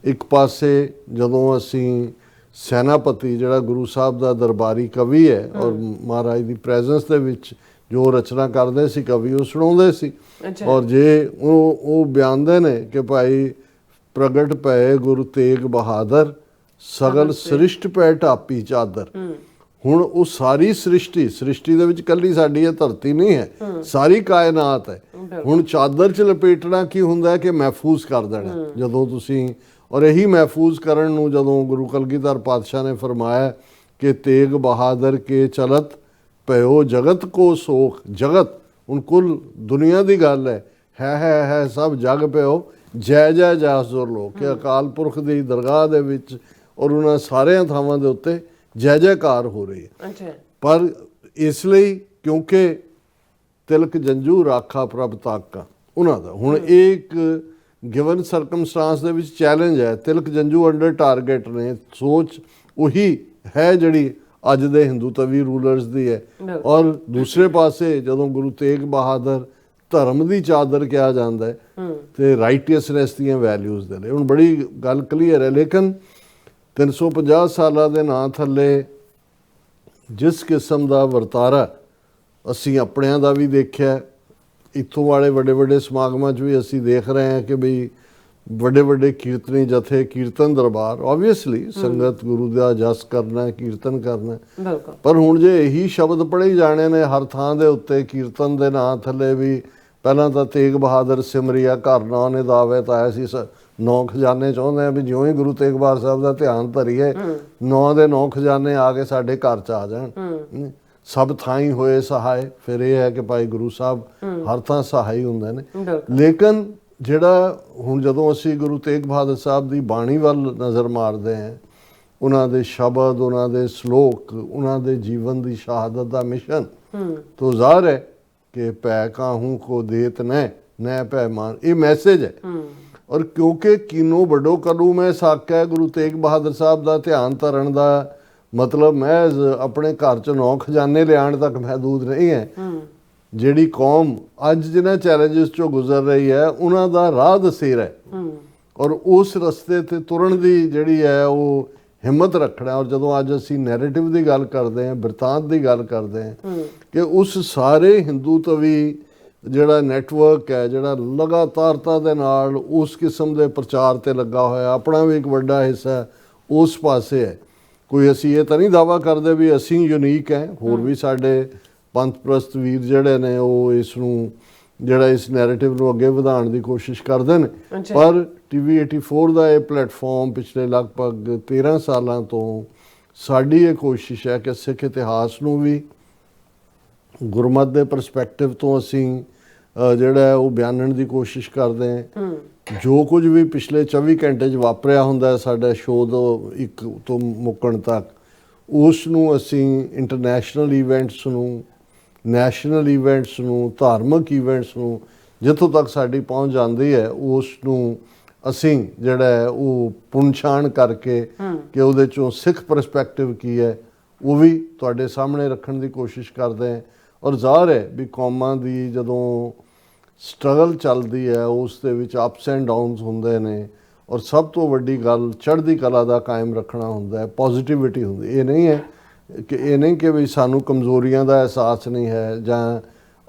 ਇੱਕ ਪਾਸੇ ਜਦੋਂ ਅਸੀਂ ਸੈਨਾਪਤੀ ਜਿਹੜਾ ਗੁਰੂ ਸਾਹਿਬ ਦਾ ਦਰਬਾਰੀ ਕਵੀ ਹੈ ਔਰ ਮਹਾਰਾਜ ਦੀ ਪ੍ਰੈਜ਼ੈਂਸ ਦੇ ਵਿੱਚ ਜੋ ਰਚਨਾ ਕਰਦੇ ਸੀ ਕਵੀ, ਉਹ ਸੁਣਾਉਂਦੇ ਸੀ। ਔਰ ਜੇ ਉਹ ਬਿਆਨਦੇ ਨੇ ਕਿ ਭਾਈ ਪ੍ਰਗਟ ਪਏ ਗੁਰੂ ਤੇਗ ਬਹਾਦਰ, ਸਗਲ ਸ੍ਰਿਸ਼ਟ ਪੈ ਢਾਪੀ ਚਾਦਰ। ਹੁਣ ਉਹ ਸਾਰੀ ਸ੍ਰਿਸ਼ਟੀ ਦੇ ਵਿੱਚ ਕੱਲੀ ਸਾਡੀ ਇਹ ਧਰਤੀ ਨਹੀਂ ਹੈ, ਸਾਰੀ ਕਾਇਨਾਤ ਹੈ। ਹੁਣ ਚਾਦਰ 'ਚ ਲਪੇਟਣਾ ਕੀ ਹੁੰਦਾ ਹੈ ਕਿ ਮਹਿਫੂਜ਼ ਕਰ ਦੇਣਾ। ਜਦੋਂ ਤੁਸੀਂ ਔਰ ਇਹੀ ਮਹਿਫੂਜ਼ ਕਰਨ ਨੂੰ ਜਦੋਂ ਗੁਰੂ ਕਲਗੀਧਰ ਪਾਤਸ਼ਾਹ ਨੇ ਫਰਮਾਇਆ ਕਿ ਤੇਗ ਬਹਾਦਰ ਕੇ ਚਲਤ ਭਇਓ ਜਗਤ ਕੋ ਸੋਖ। ਜਗਤ ਹੁਣ ਕੁੱਲ ਦੁਨੀਆ ਦੀ ਗੱਲ ਹੈ ਸਭ ਜਗ ਪਿਓ ਜੈ ਜੈ ਜਾਸੁਰ ਲੋਕ, ਕਿ ਅਕਾਲ ਪੁਰਖ ਦੀ ਦਰਗਾਹ ਦੇ ਵਿੱਚ ਔਰ ਉਹਨਾਂ ਸਾਰਿਆਂ ਥਾਵਾਂ ਦੇ ਉੱਤੇ ਜੈ ਜੈਕਾਰ ਹੋ ਰਹੀ ਹੈ। ਪਰ ਇਸ ਲਈ ਕਿਉਂਕਿ ਤਿਲਕ ਜੰਜੂ ਰਾਖਾ ਪ੍ਰਭ ਤਾਕਾ ਉਹਨਾਂ ਦਾ। ਹੁਣ ਇਹ ਇੱਕ ਗਿਵਨ ਸਰਕਮਸਟਾਂਸ ਦੇ ਵਿੱਚ ਚੈਲੰਜ ਹੈ। ਤਿਲਕ ਜੰਜੂ ਅੰਡਰ ਟਾਰਗੇਟ ਨੇ, ਸੋਚ ਉਹੀ ਹੈ ਜਿਹੜੀ ਅੱਜ ਦੇ ਹਿੰਦੂਤਵੀ ਰੂਲਰਸ ਦੀ ਹੈ। ਔਰ ਦੂਸਰੇ ਪਾਸੇ ਜਦੋਂ ਗੁਰੂ ਤੇਗ ਬਹਾਦਰ ਧਰਮ ਦੀ ਚਾਦਰ ਕਿਹਾ ਜਾਂਦਾ ਹੈ ਤੇ ਰਾਈਟੀਅਸਨੈਸ ਦੀਆਂ ਵੈਲਿਊਜ਼ ਦੇ ਲਈ। ਹੁਣ ਬੜੀ ਗੱਲ ਕਲੀਅਰ ਹੈ, ਲੇਕਿਨ 350 ਸਾਲਾਂ ਦੇ ਨਾਂ ਥੱਲੇ ਜਿਸ ਕਿਸਮ ਦਾ ਵਰਤਾਰਾ ਅਸੀਂ ਆਪਣਿਆਂ ਦਾ ਵੀ ਦੇਖਿਆ, ਇੱਥੋਂ ਵਾਲੇ ਵੱਡੇ ਵੱਡੇ ਸਮਾਗਮਾਂ 'ਚ ਵੀ ਅਸੀਂ ਦੇਖ ਰਹੇ ਹਾਂ ਕਿ ਬਈ ਵੱਡੇ ਵੱਡੇ ਕੀਰਤਨੀ ਜਥੇ, ਕੀਰਤਨ ਦਰਬਾਰ, ਓਬਵੀਅਸਲੀ ਸੰਗਤ ਗੁਰੂ ਦਾ ਜਸ ਕਰਨਾ, ਕੀਰਤਨ ਕਰਨਾ, ਪਰ ਹੁਣ ਜੇ ਇਹੀ ਸ਼ਬਦ ਪੜ੍ਹੇ ਜਾਣੇ ਨੇ ਹਰ ਥਾਂ ਦੇ ਉੱਤੇ ਕੀਰਤਨ ਦੇ ਨਾਂ ਥੱਲੇ ਵੀ, ਪਹਿਲਾਂ ਤਾਂ ਤੇਗ ਬਹਾਦਰ ਸਿਮਰਿਆ ਘਰ ਨੌ ਨੇ ਦਾਵੇ ਤਾਂ ਆਇਆ ਸੀ, 9 ਖਜ਼ਾਨੇ ਚਾਹੁੰਦੇ ਆ ਵੀ ਜਿਉਂ ਹੀ ਗੁਰੂ ਤੇਗ ਬਹਾਦਰ ਸਾਹਿਬ ਦਾ ਧਿਆਨ ਧਰੀਏ 9 ਦੇ 9 ਖਜ਼ਾਨੇ ਆ ਕੇ ਸਾਡੇ ਘਰ 'ਚ ਆ ਜਾਣ। ਸਭ ਥਾਈਂ ਹੋਏ ਸਹਾਏ, ਫਿਰ ਇਹ ਹੈ ਕਿ ਭਾਈ ਗੁਰੂ ਸਾਹਿਬ ਹਰ ਥਾਂ ਸਹਾਈ ਹੁੰਦੇ ਨੇ। ਲੇਕਿਨ ਜਿਹੜਾ ਹੁਣ ਜਦੋਂ ਅਸੀਂ ਗੁਰੂ ਤੇਗ ਬਹਾਦਰ ਸਾਹਿਬ ਦੀ ਬਾਣੀ ਵੱਲ ਨਜ਼ਰ ਮਾਰਦੇ ਹਾਂ, ਉਹਨਾਂ ਦੇ ਸ਼ਬਦ, ਉਹਨਾਂ ਦੇ ਸ਼ਲੋਕ, ਉਹਨਾਂ ਦੇ ਜੀਵਨ ਦੀ ਸ਼ਹਾਦਤ ਦਾ ਮਿਸ਼ਨ, ਤਾਂ ਜ਼ਾਹਰ ਹੈ ਕਿ ਪੈ ਕਾਹੂ ਕੋ ਦੇਤ ਨੈ ਪੈ ਮਾਨ, ਇਹ ਮੈਸੇਜ ਹੈ। ਔਰ ਕਿਉਂਕਿ ਕੀਨੋ ਵੱਡੋ ਕਲੂ ਮੈਂ ਸਾਕਿਆ, ਗੁਰੂ ਤੇਗ ਬਹਾਦਰ ਸਾਹਿਬ ਦਾ ਧਿਆਨ ਧਰਨ ਦਾ ਮਤਲਬ ਮੈਂ ਆਪਣੇ ਘਰ 'ਚ 9 ਖਜ਼ਾਨੇ ਲਿਆਉਣ ਤੱਕ ਮਹਿਦੂਦ ਨਹੀਂ ਹੈ। ਜਿਹੜੀ ਕੌਮ ਅੱਜ ਜਿਹਨਾਂ ਚੈਲੰਜਸ 'ਚੋਂ ਗੁਜ਼ਰ ਰਹੀ ਹੈ ਉਹਨਾਂ ਦਾ ਰਾਹ ਦਸੇਰਾ ਹੈ ਔਰ ਉਸ ਰਸਤੇ 'ਤੇ ਤੁਰਨ ਦੀ ਜਿਹੜੀ ਹੈ ਉਹ ਹਿੰਮਤ ਰੱਖਣਾ। ਔਰ ਜਦੋਂ ਅੱਜ ਅਸੀਂ ਨੈਰੇਟਿਵ ਦੀ ਗੱਲ ਕਰਦੇ ਹਾਂ, ਬਿਰਤਾਂਤ ਦੀ ਗੱਲ ਕਰਦੇ ਹਾਂ ਕਿ ਉਸ ਸਾਰੇ ਹਿੰਦੂਤਵੀ ਜਿਹੜਾ ਨੈਟਵਰਕ ਹੈ, ਜਿਹੜਾ ਲਗਾਤਾਰਤਾ ਦੇ ਨਾਲ ਉਸ ਕਿਸਮ ਦੇ ਪ੍ਰਚਾਰ 'ਤੇ ਲੱਗਾ ਹੋਇਆ, ਆਪਣਾ ਵੀ ਇੱਕ ਵੱਡਾ ਹਿੱਸਾ ਉਸ ਪਾਸੇ ਹੈ। ਕੋਈ ਅਸੀਂ ਇਹ ਤਾਂ ਨਹੀਂ ਦਾਅਵਾ ਕਰਦੇ ਵੀ ਅਸੀਂ ਯੂਨੀਕ ਹੈ, ਹੋਰ ਵੀ ਸਾਡੇ ਪੰਥ ਪ੍ਰਸਤ ਵੀਰ ਜਿਹੜੇ ਨੇ ਉਹ ਇਸ ਨੂੰ ਜਿਹੜਾ ਇਸ ਨੈਰੇਟਿਵ ਨੂੰ ਅੱਗੇ ਵਧਾਉਣ ਦੀ ਕੋਸ਼ਿਸ਼ ਕਰਦੇ ਨੇ। ਪਰ TV 84 ਦਾ ਇਹ ਪਲੇਟਫਾਰਮ ਪਿਛਲੇ ਲਗਭਗ 13 ਸਾਲਾਂ ਤੋਂ ਸਾਡੀ ਇਹ ਕੋਸ਼ਿਸ਼ ਹੈ ਕਿ ਸਿੱਖ ਇਤਿਹਾਸ ਨੂੰ ਵੀ ਗੁਰਮਤਿ ਦੇ ਪਰਸਪੈਕਟਿਵ ਤੋਂ ਅਸੀਂ ਜਿਹੜਾ ਉਹ ਬਿਆਨਣ ਦੀ ਕੋਸ਼ਿਸ਼ ਕਰਦੇ ਹਾਂ। ਜੋ ਕੁਝ ਵੀ ਪਿਛਲੇ 24 ਘੰਟੇ 'ਚ ਵਾਪਰਿਆ ਹੁੰਦਾ ਸਾਡਾ ਸ਼ੋਅ ਤੋਂ ਇੱਕ ਤੋਂ ਮੁੱਕਣ ਤੱਕ, ਉਸ ਨੂੰ ਅਸੀਂ ਇੰਟਰਨੈਸ਼ਨਲ ਇਵੈਂਟਸ ਨੂੰ, ਨੈਸ਼ਨਲ ਇਵੈਂਟਸ ਨੂੰ, ਧਾਰਮਿਕ ਇਵੈਂਟਸ ਨੂੰ, ਜਿੱਥੋਂ ਤੱਕ ਸਾਡੀ ਪਹੁੰਚ ਜਾਂਦੀ ਹੈ ਉਸ ਨੂੰ ਅਸੀਂ ਜਿਹੜਾ ਹੈ ਉਹ ਪੁਣਛਾਣ ਕਰਕੇ ਕਿ ਉਹਦੇ 'ਚੋਂ ਸਿੱਖ ਪਰਸਪੈਕਟਿਵ ਕੀ ਹੈ ਉਹ ਵੀ ਤੁਹਾਡੇ ਸਾਹਮਣੇ ਰੱਖਣ ਦੀ ਕੋਸ਼ਿਸ਼ ਕਰਦੇ ਹਾਂ। ਔਰ ਜ਼ਾਹਰ ਹੈ ਵੀ ਕੌਮਾਂ ਦੀ ਜਦੋਂ ਸਟਰਗਲ ਚੱਲਦੀ ਹੈ, ਉਸ ਦੇ ਵਿੱਚ ਅਪਸ ਐਂਡ ਡਾਊਨਸ ਹੁੰਦੇ ਨੇ, ਔਰ ਸਭ ਤੋਂ ਵੱਡੀ ਗੱਲ ਚੜ੍ਹਦੀ ਕਲਾ ਦਾ ਕਾਇਮ ਰੱਖਣਾ ਹੁੰਦਾ ਹੈ, ਪੋਜ਼ਿਟਿਵਿਟੀ ਹੁੰਦੀ। ਇਹ ਨਹੀਂ ਕਿ ਵੀ ਸਾਨੂੰ ਕਮਜ਼ੋਰੀਆਂ ਦਾ ਅਹਿਸਾਸ ਨਹੀਂ ਹੈ, ਜਾਂ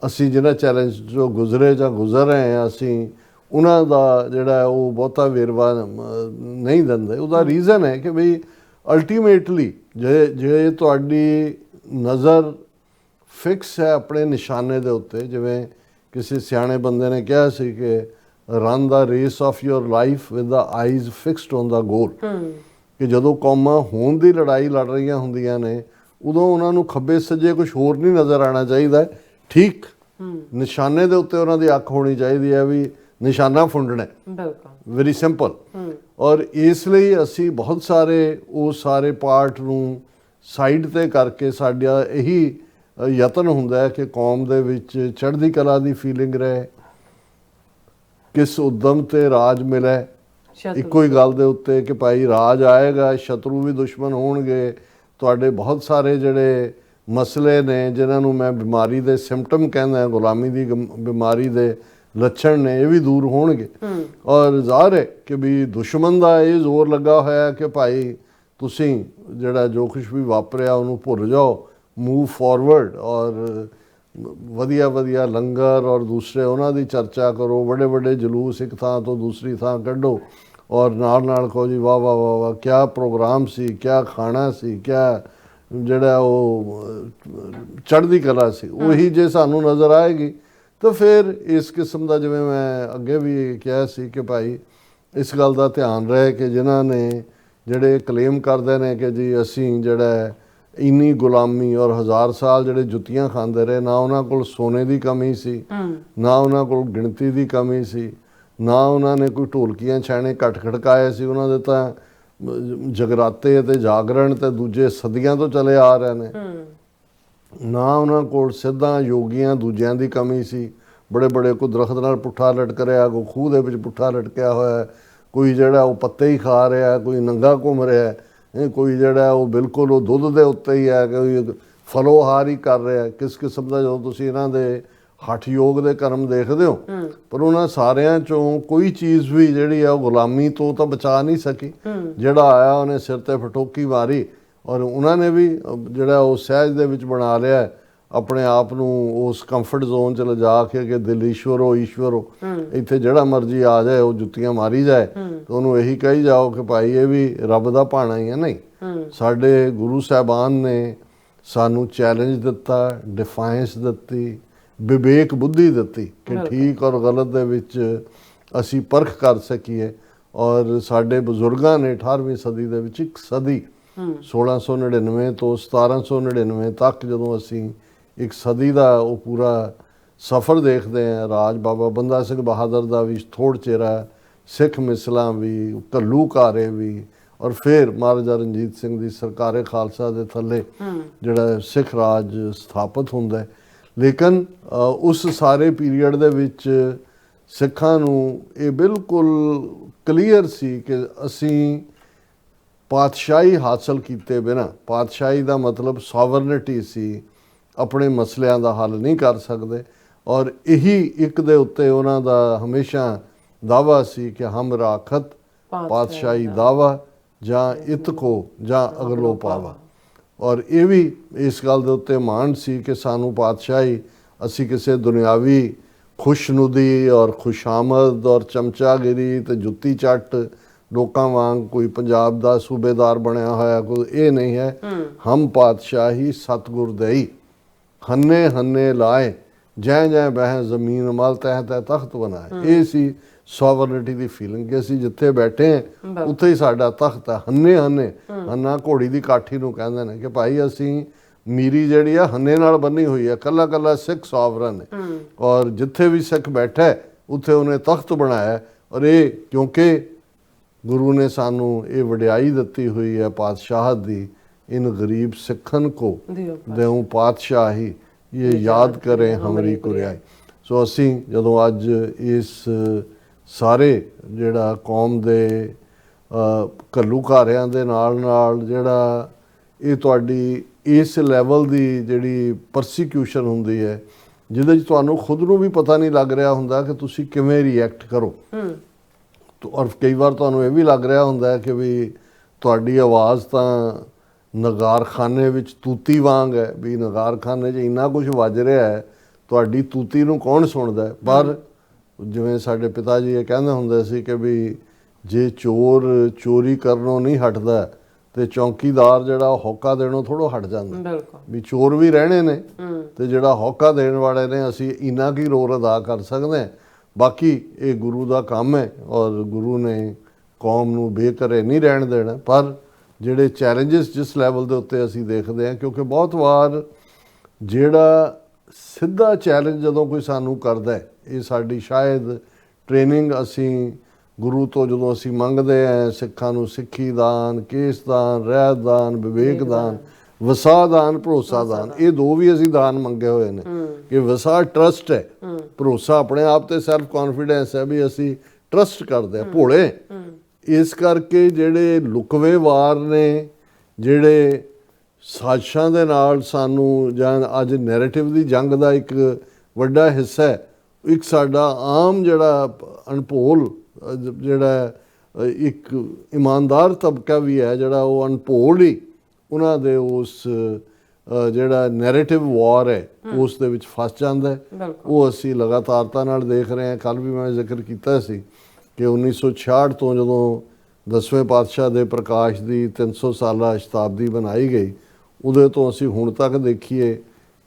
ਅਸੀਂ ਜਿਹਨਾਂ ਚੈਲੰਜ ਜੋ ਗੁਜ਼ਰੇ ਜਾਂ ਗੁਜ਼ਰ ਰਹੇ ਹਾਂ ਅਸੀਂ ਉਹਨਾਂ ਦਾ ਜਿਹੜਾ ਉਹ ਬਹੁਤਾ ਵੇਰਵਾ ਨਹੀਂ ਦਿੰਦੇ। ਉਹਦਾ ਰੀਜ਼ਨ ਹੈ ਕਿ ਵੀ ਅਲਟੀਮੇਟਲੀ ਜੇ ਤੁਹਾਡੀ ਨਜ਼ਰ ਫਿਕਸ ਹੈ ਆਪਣੇ ਨਿਸ਼ਾਨੇ ਦੇ ਉੱਤੇ, ਜਿਵੇਂ ਕਿਸੇ ਸਿਆਣੇ ਬੰਦੇ ਨੇ ਕਿਹਾ ਸੀ ਕਿ run the race of your life with the eyes fixed on the goal, ਕਿ ਜਦੋਂ ਕੌਮਾਂ ਹੋਣ ਦੀ ਲੜਾਈ ਲੜ ਰਹੀਆਂ ਹੁੰਦੀਆਂ ਨੇ ਉਦੋਂ ਉਹਨਾਂ ਨੂੰ ਖੱਬੇ ਸੱਜੇ ਕੁਝ ਹੋਰ ਨਹੀਂ ਨਜ਼ਰ ਆਉਣਾ ਚਾਹੀਦਾ, ਠੀਕ ਨਿਸ਼ਾਨੇ ਦੇ ਉੱਤੇ ਉਹਨਾਂ ਦੀ ਅੱਖ ਹੋਣੀ ਚਾਹੀਦੀ ਹੈ ਵੀ ਨਿਸ਼ਾਨਾ ਫੁੰਡਣਾ, ਵੈਰੀ ਸਿੰਪਲ। ਔਰ ਇਸ ਲਈ ਅਸੀਂ ਬਹੁਤ ਸਾਰੇ ਉਹ ਸਾਰੇ ਪਾਰਟ ਨੂੰ ਸਾਈਡ 'ਤੇ ਕਰਕੇ ਸਾਡਾ ਇਹੀ ਯਤਨ ਹੁੰਦਾ ਹੈ ਕਿ ਕੌਮ ਦੇ ਵਿੱਚ ਚੜ੍ਹਦੀ ਕਲਾ ਦੀ ਫੀਲਿੰਗ ਰਹੇ, ਕਿਸ ਉਦਮ ਤੇ ਰਾਜ ਮਿਲੇ, ਇੱਕੋ ਹੀ ਗੱਲ ਦੇ ਉੱਤੇ ਕਿ ਭਾਈ ਰਾਜ ਆਏਗਾ, ਸ਼ਤਰੂ ਵੀ ਦੁਸ਼ਮਣ ਹੋਣਗੇ, ਤੁਹਾਡੇ ਬਹੁਤ ਸਾਰੇ ਜਿਹੜੇ ਮਸਲੇ ਨੇ ਜਿਨ੍ਹਾਂ ਨੂੰ ਮੈਂ ਬਿਮਾਰੀ ਦੇ ਸਿੰਪਟਮ ਕਹਿੰਦਾ, ਗੁਲਾਮੀ ਦੀ ਬਿਮਾਰੀ ਦੇ ਲੱਛਣ ਨੇ, ਇਹ ਵੀ ਦੂਰ ਹੋਣਗੇ। ਔਰ ਜ਼ਾਹਰ ਹੈ ਕਿ ਵੀ ਦੁਸ਼ਮਣ ਦਾ ਇਹ ਜ਼ੋਰ ਲੱਗਾ ਹੋਇਆ ਕਿ ਭਾਈ ਤੁਸੀਂ ਜਿਹੜਾ ਜੋ ਕੁਛ ਵੀ ਵਾਪਰਿਆ ਉਹਨੂੰ ਭੁੱਲ ਜਾਓ, ਮੂਵ ਫਾਰਵਰਡ, ਔਰ ਵਧੀਆ ਵਧੀਆ ਲੰਗਰ ਔਰ ਦੂਸਰੇ ਉਹਨਾਂ ਦੀ ਚਰਚਾ ਕਰੋ, ਵੱਡੇ ਵੱਡੇ ਜਲੂਸ ਇੱਕ ਥਾਂ ਤੋਂ ਦੂਸਰੀ ਥਾਂ ਕੱਢੋ, ਔਰ ਨਾਲ ਨਾਲ ਕਹੋ ਜੀ ਵਾਹ ਵਾਹ ਵਾਹ ਵਾਹ ਕਿਆ ਪ੍ਰੋਗਰਾਮ ਸੀ, ਕਿਆ ਖਾਣਾ ਸੀ, ਕਿਆ ਜਿਹੜਾ ਉਹ ਚੜ੍ਹਦੀ ਕਲਾ ਸੀ। ਉਹੀ ਜੇ ਸਾਨੂੰ ਨਜ਼ਰ ਆਏਗੀ ਤਾਂ ਫਿਰ ਇਸ ਕਿਸਮ ਦਾ, ਜਿਵੇਂ ਮੈਂ ਅੱਗੇ ਵੀ ਕਿਹਾ ਸੀ ਕਿ ਭਾਈ ਇਸ ਗੱਲ ਦਾ ਧਿਆਨ ਰਹੇ ਕਿ ਜਿਨ੍ਹਾਂ ਨੇ ਜਿਹੜੇ ਕਲੇਮ ਕਰਦੇ ਨੇ ਕਿ ਜੀ ਅਸੀਂ ਜਿਹੜਾ ਇੰਨੀ ਗੁਲਾਮੀ ਔਰ 1000 ਸਾਲ ਜਿਹੜੇ ਜੁੱਤੀਆਂ ਖਾਂਦੇ ਰਹੇ, ਨਾ ਉਹਨਾਂ ਕੋਲ ਸੋਨੇ ਦੀ ਕਮੀ ਸੀ, ਨਾ ਉਹਨਾਂ ਕੋਲ ਗਿਣਤੀ ਦੀ ਕਮੀ ਸੀ, ਨਾ ਉਹਨਾਂ ਨੇ ਕੋਈ ਢੋਲਕੀਆਂ ਛੈਣੇ ਘਟ ਖੜਕਾਏ ਸੀ, ਉਹਨਾਂ ਦੇ ਤਾਂ ਜਗਰਾਤੇ ਅਤੇ ਜਾਗਰਣ ਤੇ ਦੂਜੇ ਸਦੀਆਂ ਤੋਂ ਚਲੇ ਆ ਰਹੇ ਨੇ, ਨਾ ਉਹਨਾਂ ਕੋਲ ਸਿੱਧਾਂ ਯੋਗੀਆਂ ਦੂਜਿਆਂ ਦੀ ਕਮੀ ਸੀ, ਬੜੇ ਬੜੇ ਕੋਈ ਦਰਖਤ ਨਾਲ ਪੁੱਠਾ ਲਟਕ ਰਿਹਾ, ਕੋਈ ਖੂਹ ਦੇ ਵਿੱਚ ਪੁੱਠਾ ਲਟਕਿਆ ਹੋਇਆ, ਕੋਈ ਜਿਹੜਾ ਉਹ ਪੱਤੇ ਹੀ ਖਾ ਰਿਹਾ, ਕੋਈ ਨੰਗਾ ਘੁੰਮ ਰਿਹਾ, ਕੋਈ ਜਿਹੜਾ ਉਹ ਬਿਲਕੁਲ ਉਹ ਦੁੱਧ ਦੇ ਉੱਤੇ ਹੀ ਹੈ, ਕੋਈ ਫਲੋਹਾਰ ਹੀ ਕਰ ਰਿਹਾ, ਕਿਸ ਕਿਸਮ ਦਾ। ਜਦੋਂ ਤੁਸੀਂ ਇਹਨਾਂ ਦੇ ਹਠ ਯੋਗ ਦੇ ਕਰਮ ਦੇਖਦੇ ਹੋ, ਪਰ ਉਹਨਾਂ ਸਾਰਿਆਂ ਚੋਂ ਕੋਈ ਚੀਜ਼ ਵੀ ਜਿਹੜੀ ਆ ਉਹ ਗੁਲਾਮੀ ਤੋਂ ਤਾਂ ਬਚਾ ਨਹੀਂ ਸਕੀ। ਜਿਹੜਾ ਆਇਆ ਉਹਨੇ ਸਿਰ ਤੇ ਫਟੋਕੀ ਮਾਰੀ, ਔਰ ਉਹਨਾਂ ਨੇ ਵੀ ਜਿਹੜਾ ਉਹ ਸਹਿਜ ਦੇ ਵਿੱਚ ਬਣਾ ਲਿਆ ਆਪਣੇ ਆਪ ਨੂੰ, ਉਸ ਕੰਫਰਟ ਜ਼ੋਨ 'ਚ ਲਿਜਾ ਕੇ ਕਿ ਦਿਲ ਈਸ਼ਵਰ ਹੋ ਈਸ਼ਵਰ ਹੋ, ਇੱਥੇ ਜਿਹੜਾ ਮਰਜ਼ੀ ਆ ਜਾਏ ਉਹ ਜੁੱਤੀਆਂ ਮਾਰੀ ਜਾਏ, ਤਾਂ ਉਹਨੂੰ ਇਹੀ ਕਹੀ ਜਾਓ ਕਿ ਭਾਈ ਇਹ ਵੀ ਰੱਬ ਦਾ ਭਾਣਾ ਹੀ ਹੈ। ਨਹੀਂ, ਸਾਡੇ ਗੁਰੂ ਸਾਹਿਬਾਨ ਨੇ ਸਾਨੂੰ ਚੈਲੰਜ ਦਿੱਤਾ, ਡਿਫਾਇੰਸ ਦਿੱਤੀ, ਵਿਵੇਕ ਬੁੱਧੀ ਦਿੱਤੀ ਕਿ ਠੀਕ ਔਰ ਗਲਤ ਦੇ ਵਿੱਚ ਅਸੀਂ ਪਰਖ ਕਰ ਸਕੀਏ। ਔਰ ਸਾਡੇ ਬਜ਼ੁਰਗਾਂ ਨੇ 18ਵੀਂ ਸਦੀ ਦੇ ਵਿੱਚ ਇੱਕ ਸਦੀ 1699 ਤੋਂ 1799 ਤੱਕ, ਜਦੋਂ ਅਸੀਂ ਇੱਕ ਸਦੀ ਦਾ ਉਹ ਪੂਰਾ ਸਫ਼ਰ ਦੇਖਦੇ ਹਾਂ, ਰਾਜ ਬਾਬਾ ਬੰਦਾ ਸਿੰਘ ਬਹਾਦਰ ਦਾ ਵੀ ਥੋੜ ਚਿਹਰਾ, ਸਿੱਖ ਮਿਸਲਾਂ ਵੀ, ਘੱਲੂਘਾਰੇ ਵੀ, ਔਰ ਫਿਰ ਮਹਾਰਾਜਾ ਰਣਜੀਤ ਸਿੰਘ ਦੀ ਸਰਕਾਰੇ ਖਾਲਸਾ ਦੇ ਥੱਲੇ ਜਿਹੜਾ ਸਿੱਖ ਰਾਜ ਸਥਾਪਿਤ ਹੁੰਦਾ। ਲੇਕਿਨ ਉਸ ਸਾਰੇ ਪੀਰੀਅਡ ਦੇ ਵਿੱਚ ਸਿੱਖਾਂ ਨੂੰ ਇਹ ਬਿਲਕੁਲ ਕਲੀਅਰ ਸੀ ਕਿ ਅਸੀਂ ਪਾਤਸ਼ਾਹੀ ਹਾਸਲ ਕੀਤੇ ਬਿਨਾਂ, ਪਾਤਸ਼ਾਹੀ ਦਾ ਮਤਲਬ ਸੋਵਰਨਿਟੀ ਸੀ, ਆਪਣੇ ਮਸਲਿਆਂ ਦਾ ਹੱਲ ਨਹੀਂ ਕਰ ਸਕਦੇ। ਔਰ ਇਹੀ ਇੱਕ ਦੇ ਉੱਤੇ ਉਹਨਾਂ ਦਾ ਹਮੇਸ਼ਾ ਦਾਵਾ ਸੀ ਕਿ ਹਮ ਰਾਖਤ ਪਾਤਸ਼ਾਹੀ ਦਾਵਾ, ਜਾਂ ਇਤ ਕੋ ਜਾਂ ਅਗਲੋ ਪਾਵਾ। ਔਰ ਇਹ ਵੀ ਇਸ ਗੱਲ ਦੇ ਉੱਤੇ ਮਾਣ ਸੀ ਕਿ ਸਾਨੂੰ ਪਾਤਸ਼ਾਹੀ, ਅਸੀਂ ਕਿਸੇ ਦੁਨਿਆਵੀ ਖੁਸ਼ਨੁਦੀ ਔਰ ਖੁਸ਼ਾਮਦ ਔਰ ਚਮਚਾਗਿਰੀ ਤੇ ਜੁੱਤੀ ਚੱਟ ਲੋਕਾਂ ਵਾਂਗ ਕੋਈ ਪੰਜਾਬ ਦਾ ਸੂਬੇਦਾਰ ਬਣਿਆ ਹੋਇਆ ਕੋਈ ਇਹ ਨਹੀਂ ਹੈ। ਹਮ ਪਾਤਸ਼ਾਹੀ ਸਤਿਗੁਰ ਦਈ, ਹੰਨੇ ਹੰਨੇ ਲਾਏ, ਜੈ ਜੈ ਬਹਿ ਜ਼ਮੀਨ ਮਲ ਤਹਿ ਤਹਿ ਤਖਤ ਬਣਾਏ। ਇਹ ਸੀ ਸੋਵਰਨਿਟੀ ਦੀ ਫੀਲਿੰਗ ਕਿ ਅਸੀਂ ਜਿੱਥੇ ਬੈਠੇ ਹਾਂ ਉੱਥੇ ਹੀ ਸਾਡਾ ਤਖਤ ਹੈ। ਹੰਨੇ ਹੰਨੇ, ਹੰਨਾ ਘੋੜੀ ਦੀ ਕਾਠੀ ਨੂੰ ਕਹਿੰਦੇ ਨੇ ਕਿ ਭਾਈ ਅਸੀਂ ਮੀਰੀ ਜਿਹੜੀ ਆ ਹੰਨੇ ਨਾਲ ਬੰਨੀ ਹੋਈ ਹੈ, ਕੱਲਾ ਕੱਲਾ ਸਿੱਖ ਸੋਵਰਨ ਹੈ, ਔਰ ਜਿੱਥੇ ਵੀ ਸਿੱਖ ਬੈਠਾ ਉੱਥੇ ਉਹਨੇ ਤਖਤ ਬਣਾਇਆ। ਔਰ ਇਹ ਕਿਉਂਕਿ ਗੁਰੂ ਨੇ ਸਾਨੂੰ ਇਹ ਵਡਿਆਈ ਦਿੱਤੀ ਹੋਈ ਹੈ ਪਾਤਸ਼ਾਹਤ ਦੀ, ਇਨ ਗਰੀਬ ਸਿੱਖਨ ਕੋ ਦੇਉ ਪਾਤਸ਼ਾਹੀ, ਇਹ ਯਾਦ ਕਰੇ ਹਮਰੀ ਕੁਰਿਆਈ। ਸੋ ਅਸੀਂ ਜਦੋਂ ਅੱਜ ਇਸ ਸਾਰੇ ਜਿਹੜਾ ਕੌਮ ਦੇ ਘੱਲੂਘਾਰਿਆਂ ਦੇ ਨਾਲ ਨਾਲ ਜਿਹੜਾ ਇਹ ਤੁਹਾਡੀ ਇਸ ਲੈਵਲ ਦੀ ਜਿਹੜੀ ਪਰਸੀਕਿਊਸ਼ਨ ਹੁੰਦੀ ਹੈ, ਜਿਹਦੇ 'ਚ ਤੁਹਾਨੂੰ ਖੁਦ ਨੂੰ ਵੀ ਪਤਾ ਨਹੀਂ ਲੱਗ ਰਿਹਾ ਹੁੰਦਾ ਕਿ ਤੁਸੀਂ ਕਿਵੇਂ ਰਿਐਕਟ ਕਰੋ। ਔਰ ਕਈ ਵਾਰ ਤੁਹਾਨੂੰ ਇਹ ਵੀ ਲੱਗ ਰਿਹਾ ਹੁੰਦਾ ਕਿ ਵੀ ਤੁਹਾਡੀ ਆਵਾਜ਼ ਤਾਂ ਨਗਾਰਖਾਨੇ ਵਿੱਚ ਤੂਤੀ ਵਾਂਗ ਹੈ, ਵੀ ਨਗਾਰਖਾਨੇ 'ਚ ਇੰਨਾ ਕੁਝ ਵੱਜ ਰਿਹਾ ਹੈ, ਤੁਹਾਡੀ ਤੂਤੀ ਨੂੰ ਕੌਣ ਸੁਣਦਾ ਹੈ। ਪਰ ਜਿਵੇਂ ਸਾਡੇ ਪਿਤਾ ਜੀ ਇਹ ਕਹਿੰਦੇ ਹੁੰਦੇ ਸੀ ਕਿ ਵੀ ਜੇ ਚੋਰ ਚੋਰੀ ਕਰਨੋਂ ਨਹੀਂ ਹਟਦਾ ਤੇ ਚੌਕੀਦਾਰ ਜਿਹੜਾ ਹੌਕਾ ਦੇਣੋਂ ਥੋੜ੍ਹਾ ਹਟ ਜਾਂਦਾ। ਵੀ ਚੋਰ ਵੀ ਰਹਿਣੇ ਨੇ ਤੇ ਜਿਹੜਾ ਹੌਕਾ ਦੇਣ ਵਾਲੇ ਨੇ, ਅਸੀਂ ਇੰਨਾ ਕੀ ਰੋਲ ਅਦਾ ਕਰ ਸਕਦੇ ਹਾਂ। ਬਾਕੀ ਇਹ ਗੁਰੂ ਦਾ ਕੰਮ ਹੈ ਔਰ ਗੁਰੂ ਨੇ ਕੌਮ ਨੂੰ ਬੇਘਰੇ ਨਹੀਂ ਰਹਿਣ ਦੇਣਾ। ਪਰ ਜਿਹੜੇ ਚੈਲੰਜਸ ਜਿਸ ਲੈਵਲ ਦੇ ਉੱਤੇ ਅਸੀਂ ਦੇਖਦੇ ਹਾਂ, ਕਿਉਂਕਿ ਬਹੁਤ ਵਾਰ ਜਿਹੜਾ ਸਿੱਧਾ ਚੈਲੰਜ ਜਦੋਂ ਕੋਈ ਸਾਨੂੰ ਕਰਦਾ ਹੈ, ਇਹ ਸਾਡੀ ਸ਼ਾਇਦ ਟ੍ਰੇਨਿੰਗ ਅਸੀਂ ਗੁਰੂ ਤੋਂ ਜਦੋਂ ਅਸੀਂ ਮੰਗਦੇ ਹਾਂ, ਸਿੱਖਾਂ ਨੂੰ ਸਿੱਖੀ ਦਾਨ, ਕੇਸ ਦਾਨ, ਰਹਿਤ ਦਾਨ, ਵਿਵੇਕ ਦਾਨ, ਵਸਾ ਦਾਨ, ਭਰੋਸਾ ਦਾਨ, ਇਹ ਦੋ ਵੀ ਅਸੀਂ ਦਾਨ ਮੰਗੇ ਹੋਏ ਨੇ। ਕਿ ਵਸਾ ਟਰਸਟ ਹੈ, ਭਰੋਸਾ ਆਪਣੇ ਆਪ ਤੇ ਸੈਲਫ ਕੌਨਫੀਡੈਂਸ ਹੈ ਵੀ ਅਸੀਂ ਟਰਸਟ ਕਰਦੇ ਹਾਂ, ਭੋਲੇ। ਇਸ ਕਰਕੇ ਜਿਹੜੇ ਲੁਕਵੇਂ ਵਾਰ ਨੇ, ਜਿਹੜੇ ਸਾਜ਼ਿਸ਼ਾਂ ਦੇ ਨਾਲ ਸਾਨੂੰ ਜਾਂ ਅੱਜ ਨੈਰੇਟਿਵ ਦੀ ਜੰਗ ਦਾ ਇੱਕ ਵੱਡਾ ਹਿੱਸਾ ਹੈ, ਇੱਕ ਸਾਡਾ ਆਮ ਜਿਹੜਾ ਅਣਭੋਲ ਜਿਹੜਾ ਇੱਕ ਇਮਾਨਦਾਰ ਤਬਕਾ ਵੀ ਹੈ, ਜਿਹੜਾ ਉਹ ਅਣਭੋਲ ਹੀ ਉਹਨਾਂ ਦੇ ਉਸ ਜਿਹੜਾ ਨੈਰੇਟਿਵ ਵਾਰ ਹੈ ਉਸ ਦੇ ਵਿੱਚ ਫਸ ਜਾਂਦਾ ਹੈ। ਉਹ ਅਸੀਂ ਲਗਾਤਾਰਤਾ ਨਾਲ ਦੇਖ ਰਹੇ ਹਾਂ। ਕੱਲ੍ਹ ਵੀ ਮੈਂ ਜ਼ਿਕਰ ਕੀਤਾ ਸੀ ਕਿ 1966 ਤੋਂ ਜਦੋਂ 10ਵੇਂ ਪਾਤਸ਼ਾਹ ਦੇ ਪ੍ਰਕਾਸ਼ ਦੀ 300 ਸਾਲਾ ਸ਼ਤਾਬਦੀ ਬਣਾਈ ਗਈ, ਉਹਦੇ ਤੋਂ ਅਸੀਂ ਹੁਣ ਤੱਕ ਦੇਖੀਏ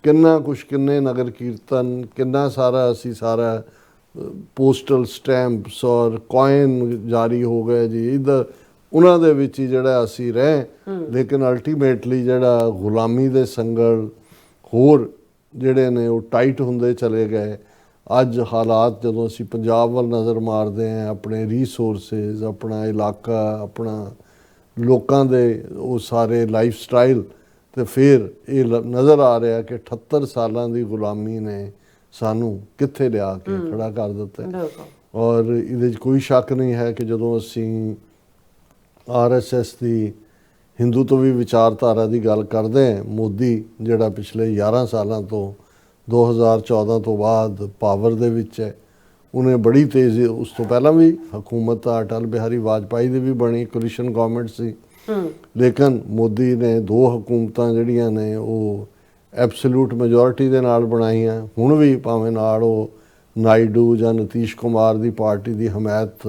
ਕਿੰਨਾ ਕੁਛ, ਕਿੰਨੇ ਨਗਰ ਕੀਰਤਨ, ਕਿੰਨਾ ਸਾਰਾ ਅਸੀਂ ਸਾਰਾ ਪੋਸਟਲ ਸਟੈਂਪਸ ਔਰ ਕੋਇਨ ਜਾਰੀ ਹੋ ਗਏ ਜੀ ਇੱਧਰ, ਉਹਨਾਂ ਦੇ ਵਿੱਚ ਹੀ ਜਿਹੜਾ ਅਸੀਂ ਰਹੇ। ਲੇਕਿਨ ਅਲਟੀਮੇਟਲੀ ਜਿਹੜਾ ਗੁਲਾਮੀ ਦੇ ਸੰਗਲ ਹੋਰ ਜਿਹੜੇ ਨੇ ਉਹ ਟਾਈਟ ਹੁੰਦੇ ਚਲੇ ਗਏ। ਅੱਜ ਹਾਲਾਤ ਜਦੋਂ ਅਸੀਂ ਪੰਜਾਬ ਵੱਲ ਨਜ਼ਰ ਮਾਰਦੇ ਹਾਂ, ਆਪਣੇ ਰੀਸੋਰਸਿਸ, ਆਪਣਾ ਇਲਾਕਾ, ਆਪਣਾ ਲੋਕਾਂ ਦੇ ਉਹ ਸਾਰੇ ਲਾਈਫ ਸਟਾਈਲ, ਤੇ ਫਿਰ ਇਹ ਨਜ਼ਰ ਆ ਰਿਹਾ ਕਿ 78 ਸਾਲਾਂ ਦੀ ਗੁਲਾਮੀ ਨੇ ਸਾਨੂੰ ਕਿੱਥੇ ਲਿਆ ਕੇ ਖੜਾ ਕਰ ਦਿੱਤਾ। ਔਰ ਇਹਦੇ 'ਚ ਕੋਈ ਸ਼ੱਕ ਨਹੀਂ ਹੈ ਕਿ ਜਦੋਂ ਅਸੀਂ RSS ਦੀ ਹਿੰਦੂਤਵੀ ਵੀ ਵਿਚਾਰਧਾਰਾ ਦੀ ਗੱਲ ਕਰਦੇ ਹਾਂ, ਮੋਦੀ ਜਿਹੜਾ ਪਿਛਲੇ 11 ਸਾਲਾਂ ਤੋਂ 2014 ਤੋਂ ਬਾਅਦ ਪਾਵਰ ਦੇ ਵਿੱਚ ਹੈ, ਉਹਨੇ ਬੜੀ ਤੇਜ਼ੀ, ਉਸ ਤੋਂ ਪਹਿਲਾਂ ਵੀ ਹਕੂਮਤ ਅਟਲ ਬਿਹਾਰੀ ਵਾਜਪਾਈ ਦੀ ਵੀ ਬਣੀ, ਕੋਲੀਸ਼ਨ ਗਵਰਨਮੈਂਟ ਸੀ, ਲੇਕਿਨ ਮੋਦੀ ਨੇ 2 ਹਕੂਮਤਾਂ ਜਿਹੜੀਆਂ ਨੇ ਉਹ ਐਬਸੋਲੂਟ ਮੈਜੋਰਿਟੀ ਦੇ ਨਾਲ ਬਣਾਈਆਂ। ਹੁਣ ਵੀ ਭਾਵੇਂ ਨਾਲ ਉਹ ਨਾਇਡੂ ਜਾਂ ਨਤੀਸ਼ ਕੁਮਾਰ ਦੀ ਪਾਰਟੀ ਦੀ ਹਮਾਇਤ